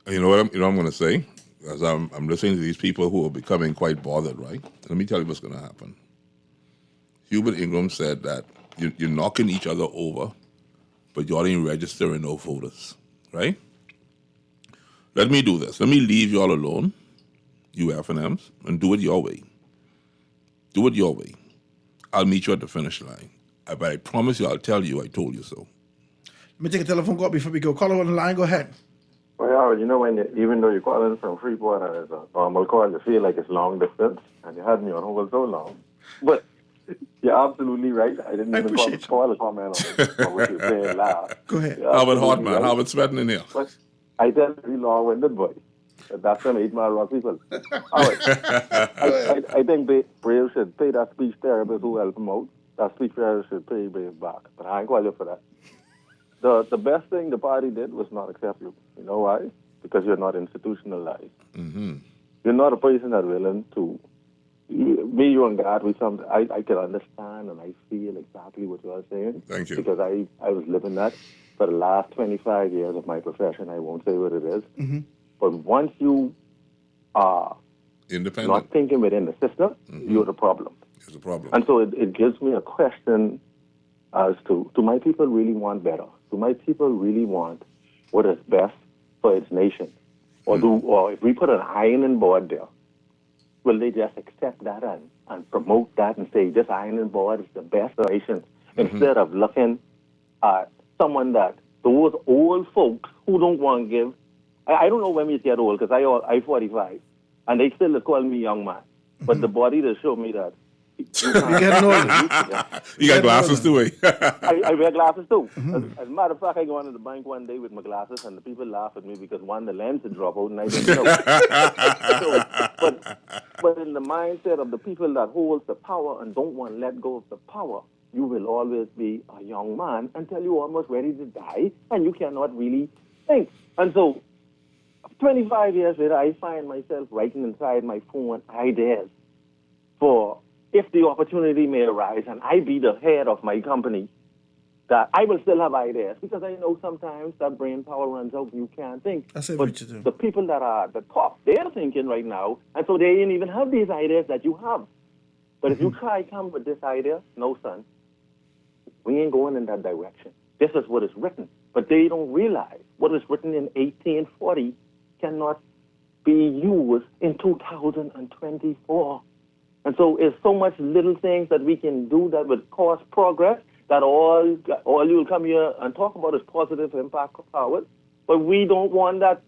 F: You know what I'm going to say? As I'm listening to these people who are becoming quite bothered, right? Let me tell you what's going to happen. Hubert Ingram said that you're knocking each other over, but you ain't registering no voters, right? Let me do this. Let me leave you all alone, you FNMs, and do it your way. Do it your way. I'll meet you at the finish line. But I promise you, I'll tell you I told you so.
E: Let me take a telephone call before we go. Caller on the line, go ahead.
S: Well, Howard, you know, even though you're calling from Freeport and it's a normal call, you feel like it's long distance, and you had me on hold so long. But you're absolutely right. I didn't even call to comment on what you're saying loud.
E: Go ahead.
F: Howard Hot, man. Howard sweating in here.
S: But I tell you, long-winded boy. That's an 8 Mile Rock people. Howard, I think Brave should pay that speech therapist who helped him out. That speech therapist should pay Brave back. But I ain't call you for that. The best thing the party did was not accept you. You know why? Because you're not institutionalized.
F: Mm-hmm.
S: You're not a person that's willing to. Me, you, and God, I can understand and I feel exactly what you are saying.
F: Thank you.
S: Because I was living that for the last 25 years of my profession. I won't say what it is.
E: Mm-hmm.
S: But once you are
F: independent,
S: not thinking within the system, you're the problem.
F: It's a problem.
S: And so it gives me a question as to, do my people really want better? Do my people really want what is best for its nation? Or if we put an ironing board there, will they just accept that and promote that and say this ironing board is the best for the nation, instead of looking at someone that those old folks who don't want to give. I don't know when we get old, because I'm 45, and they still call me young man. But the body that showed me that
H: You got glasses too, eh?
S: I wear glasses too. As a matter of fact, I go into the bank one day with my glasses, and the people laugh at me because the lens had dropped out, and I didn't know. But in the mindset of the people that holds the power and don't want to let go of the power, you will always be a young man until you're almost ready to die, and you cannot really think. And so, 25 years later, I find myself writing inside my phone ideas for if the opportunity may arise and I be the head of my company, that I will still have ideas, because I know sometimes that brain power runs out and you can't think.
E: That's it,
S: but
E: what you do.
S: The people that are at the top, they're thinking right now, and so they didn't even have these ideas that you have. But if you try come with this idea, no, son, we ain't going in that direction. This is what is written. But they don't realize what is written in 1840 cannot be used in 2024. And so it's so much little things that we can do that would cause progress, that all you'll come here and talk about is positive impact of power. But we don't want that.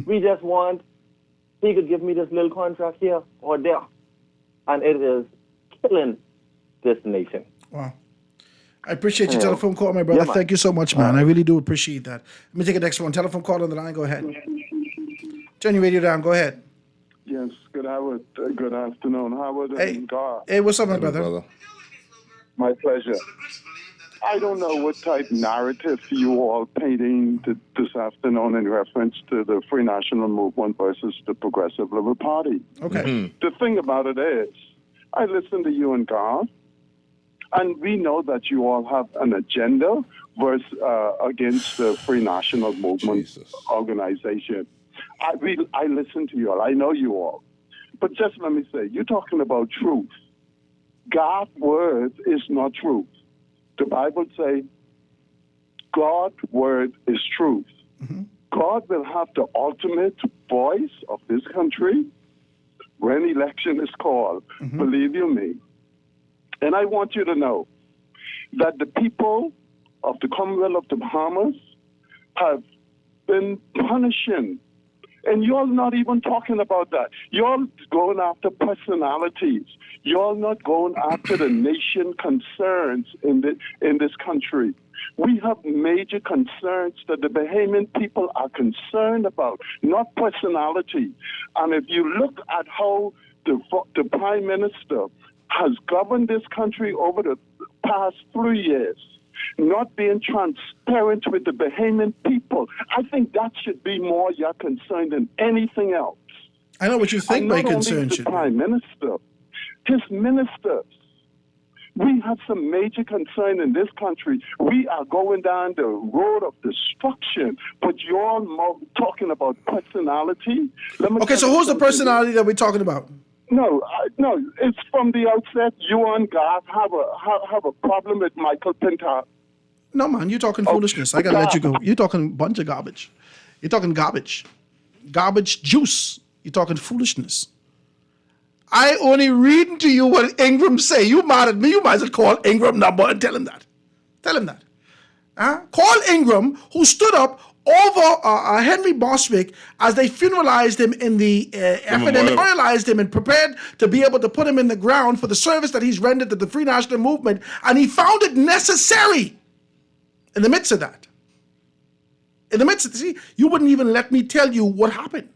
S: We just want, he could give me this little contract here or there. And it is killing this nation.
E: Wow. I appreciate your telephone call, my brother.
S: Yeah,
E: Thank you so much, man. I really do appreciate that. Let me take the next one. Telephone call on the line. Go ahead. Turn your radio down. Go ahead.
T: Yes, good afternoon, Howard and God.
E: Hey, what's up, my brother?
T: My pleasure. I don't know what type of narrative you all painting this afternoon in reference to the Free National Movement versus the Progressive Liberal Party.
E: Okay.
T: The thing about it is, I listen to you and God, and we know that you all have an agenda versus against the Free National Movement organization. I listen to you all. I know you all. But just let me say, you're talking about truth. God's word is not truth. The Bible says God's word is truth. God will have the ultimate voice of this country when election is called. Believe you me. And I want you to know that the people of the Commonwealth of the Bahamas have been punishing. And you're not even talking about that. You're going after personalities. You're not going after the nation concerns in this country. We have major concerns that the Bahamian people are concerned about, not personality. And if you look at how the Prime Minister has governed this country over the past 3 years, not being transparent with the Bahamian people, I think that should be more your concern than anything else.
E: I know what you think my concern should be.
T: Prime Minister, his ministers. We have some major concern in this country. We are going down the road of destruction, but you're all talking about personality.
E: Okay, so who's the personality that we're talking about?
T: No, it's from the outset. You and God have a problem with Michael Pintar.
E: No, man, you're talking foolishness. I gotta let you go. You're talking a bunch of garbage. You're talking garbage. Garbage juice. You're talking foolishness. I only reading to you what Ingram say. You mad at me? You might as well call Ingram number and tell him that. Tell him that. Call Ingram, who stood up over Henry Bostwick as they funeralized him in the effort and memorialized him and prepared to be able to put him in the ground for the service that he's rendered to the Free National Movement, and he found it necessary in the midst of that. In the midst of, see, you wouldn't even let me tell you what happened,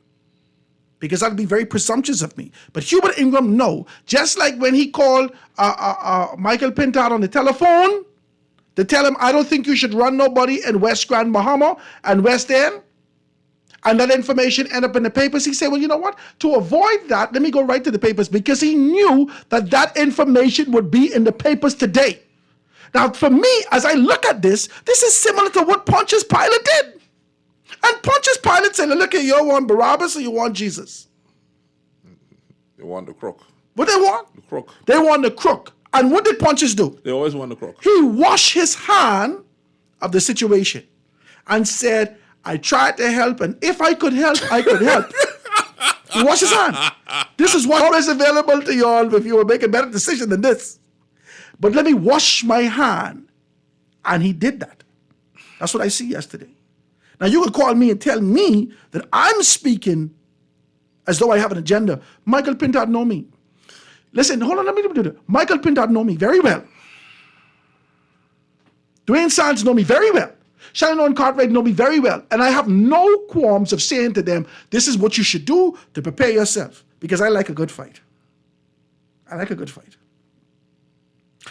E: because that'd be very presumptuous of me. But Hubert Ingram, no. Just like when he called Michael Pintar on the telephone to tell him, I don't think you should run nobody in West Grand Bahama and West End, and that information ended up in the papers, he said, well, you know what? To avoid that, let me go right to the papers, because he knew that that information would be in the papers today. Now, for me, as I look at this is similar to what Pontius Pilate did. And Pontius Pilate said, look, you want Barabbas or you want Jesus?
F: They want the crook.
E: What they want?
F: The crook.
E: They want the crook. And what did Pontius do?
F: They always want the crook.
E: He washed his hand of the situation and said, I tried to help, and if I could help, I could help. He washed his hand. This is what is available to you all if you will make a better decision than this. But let me wash my hand. And he did that. That's what I see yesterday. Now, you could call me and tell me that I'm speaking as though I have an agenda. Michael Pintar know me. Listen, hold on, let me do it. Michael Pintard know me very well. Dwayne Sands know me very well. Shannon Cartwright know me very well. And I have no qualms of saying to them, this is what you should do to prepare yourself. Because I like a good fight. I like a good fight.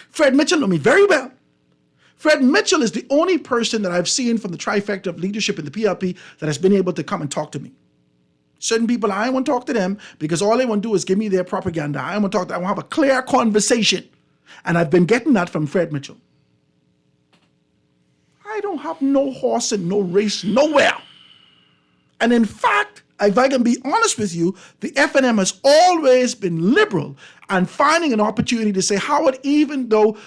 E: Fred Mitchell know me very well. Fred Mitchell is the only person that I've seen from the trifecta of leadership in the PLP that has been able to come and talk to me. Certain people, I want to talk to them because all they want to do is give me their propaganda. I want to talk to them. I want to have a clear conversation. And I've been getting that from Fred Mitchell. I don't have no horse and no race nowhere. And in fact, if I can be honest with you, the FNM has always been liberal and finding an opportunity to say, Howard, even though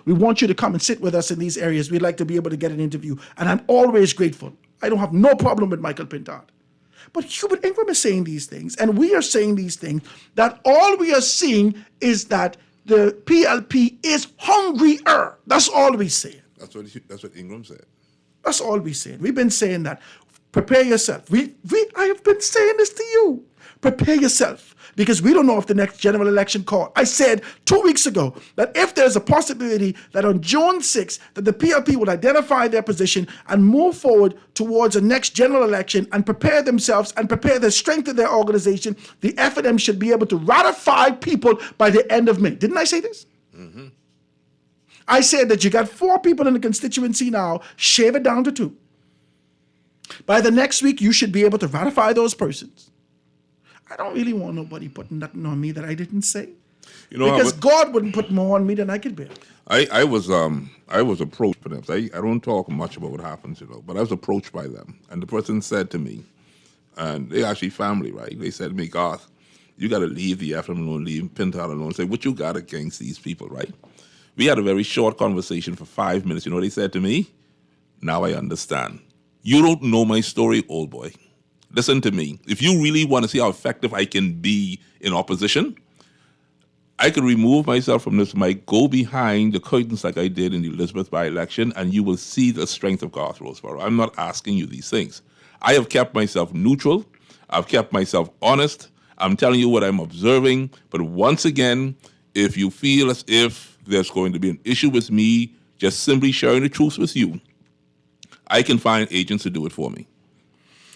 E: we want you to come and sit with us in these areas, we'd like to be able to get an interview. And I'm always grateful. I don't have no problem with Michael Pintard. But Hubert Ingram is saying these things, and we are saying these things, that all we are seeing is that the PLP is hungrier. That's all we say.
F: That's what Ingram said.
E: That's all we said. We've been saying that. Prepare yourself. I have been saying this to you. Prepare yourself. Because we don't know if the next general election call. I said 2 weeks ago that if there's a possibility that on June 6th that the PLP will identify their position and move forward towards a next general election and prepare themselves and prepare the strength of their organization, the FNM should be able to ratify people by the end of May. Didn't I say this? Mm-hmm. I said that you got 4 people in the constituency now, shave it down to 2. By the next week, you should be able to ratify those persons. I don't really want nobody putting nothing on me that I didn't say. Because God wouldn't put more on me than I could bear.
F: I was approached by them. I don't talk much about what happens, but I was approached by them. And the person said to me, and they're actually family, right? They said to me, Garth, you got to leave the FM alone, leave Pintard alone. Say, what you got against these people, right? We had a very short conversation for 5 minutes. You know what they said to me? Now I understand. You don't know my story, old boy. Listen to me. If you really want to see how effective I can be in opposition, I could remove myself from this mic, go behind the curtains like I did in the Elizabeth by-election, and you will see the strength of Garth Roseborough. I'm not asking you these things. I have kept myself neutral. I've kept myself honest. I'm telling you what I'm observing. But once again, if you feel as if there's going to be an issue with me just simply sharing the truth with you, I can find agents to do it for me.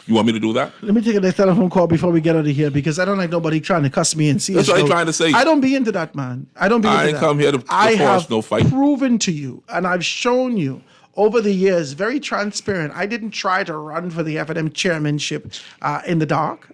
F: You want me to do that?
E: Let me take a telephone call before we get out of here because I don't like nobody trying to cuss me and see.
F: That's what I'm trying to say.
E: I don't be into that, man. I don't be into that.
F: I ain't come here to force no fight.
E: I have proven to you and I've shown you over the years, very transparent. I didn't try to run for the FNM chairmanship in the dark.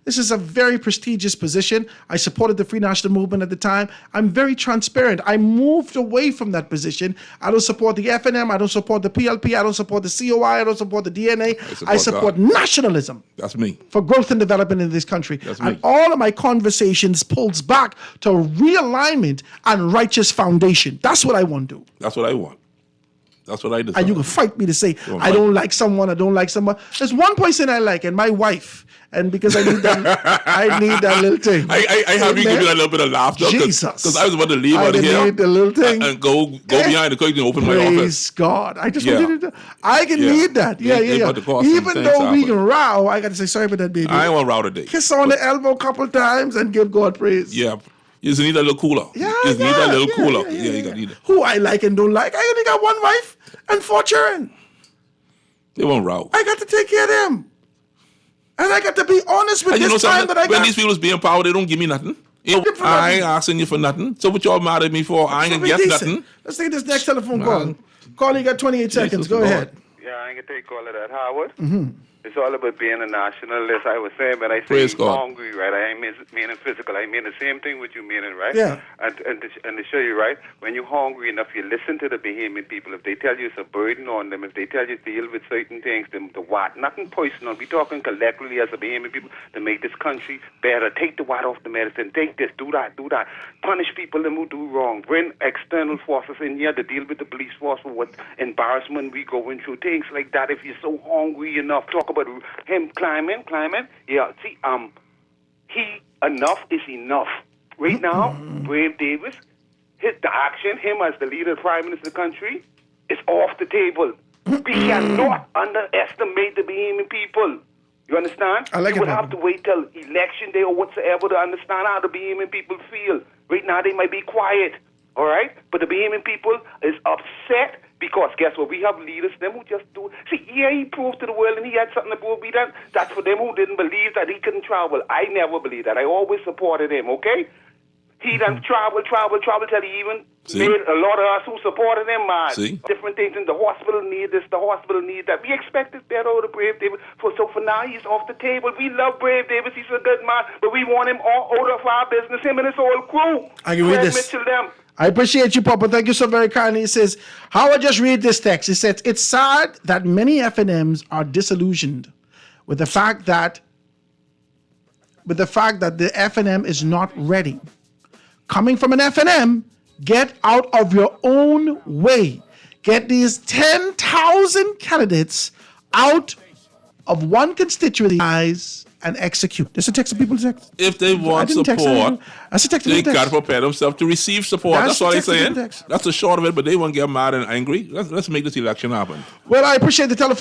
E: This is a very prestigious position. I supported the Free National Movement at the time. I'm very transparent. I moved away from that position. I don't support the FNM. I don't support the PLP. I don't support the COI. I don't support the DNA. I support nationalism.
F: That's me.
E: For growth and development in this country.
F: That's
E: and
F: me.
E: all of my conversations pulls back to realignment and righteous foundation. That's what I want to do.
F: That's what I want. That's what I decide.
E: And you can fight me to say, I don't like someone, I don't like someone. There's one person I like, and my wife. And because I need that little thing.
F: I have you give me that little bit of laughter.
E: Jesus.
F: Because I was about to leave out of here.
E: I need the little thing.
F: And go behind the curtain and open my office.
E: Praise God. I just wanted to, I can need that. Yeah. Even though we can row, I got to say sorry for that, baby.
F: I ain't want to row today.
E: Kiss on the elbow a couple times and give God praise.
F: Yeah. You just need a little cooler.
E: Yeah,
F: you just need that little cooler. Yeah, you got to need it.
E: Who I like and don't like. I only got one wife and 4 children.
F: They won't row.
E: I got to take care of them. And I got to be honest with this time that I got.
F: When these people's being power, they don't give me nothing. I ain't asking you for nothing. So what y'all mad at me for? I ain't going to get nothing.
E: Let's take this next telephone call. Call, you got 28 seconds. Go ahead.
U: Yeah, I ain't going to take all of that, Howard.
E: Mm-hmm.
U: It's all about being a nationalist. I was saying, but I say
F: Praise God.
U: hungry, right? I ain't meaning physical. I mean the same thing with you meaning, right?
E: Yeah.
U: And to show you, right? When you're hungry enough, you listen to the Bahamian people. If they tell you it's a burden on them, if they tell you to deal with certain things, the what? Nothing personal. We're talking collectively as a Bahamian people to make this country better. Take the what off the medicine. Take this. Do that. Punish people who do wrong. Bring external forces in here to deal with the police force for what embarrassment we going through. Things like that. If you're so hungry enough, talk about him climbing. Yeah, see, enough is enough. Right now, Brave Davis, the action, him as the leader, prime minister of the country, is off the table. We cannot underestimate the Bahamian people.
R: You understand?
E: I like
R: you
E: it,
R: would have to wait till election day or whatsoever to understand how the Bahamian people feel. Right now, they might be quiet, all right? But the Bahamian people is upset because guess what? We have leaders, them who just do. See, yeah, he proved to the world and he had something to prove. That's for them who didn't believe that he couldn't travel. I never believed that. I always supported him, okay? He done travel till he even made a lot of us who supported him mad. Different things, and the hospital need this, the hospital need that. We expected better out of Brave Davis. So for now, he's off the table. We love Brave Davis. He's a good man, but we want him all out of our business, him and his whole crew.
E: I can read this.
R: Mitchell, them.
E: I appreciate you, Papa. Thank you so very kindly. He says, Howard, just read this text. He says, it's sad that many FNMs are disillusioned with the fact that the FNM is not ready. Coming from an FNM, get out of your own way. Get these 10,000 candidates out of one constituency and execute. There's a text of people text.
F: If they want support, they got to prepare themselves to receive support. That's all they're saying. That's the short of it, but they won't get mad and angry. Let's make this election happen.
E: Well, I appreciate the telephone.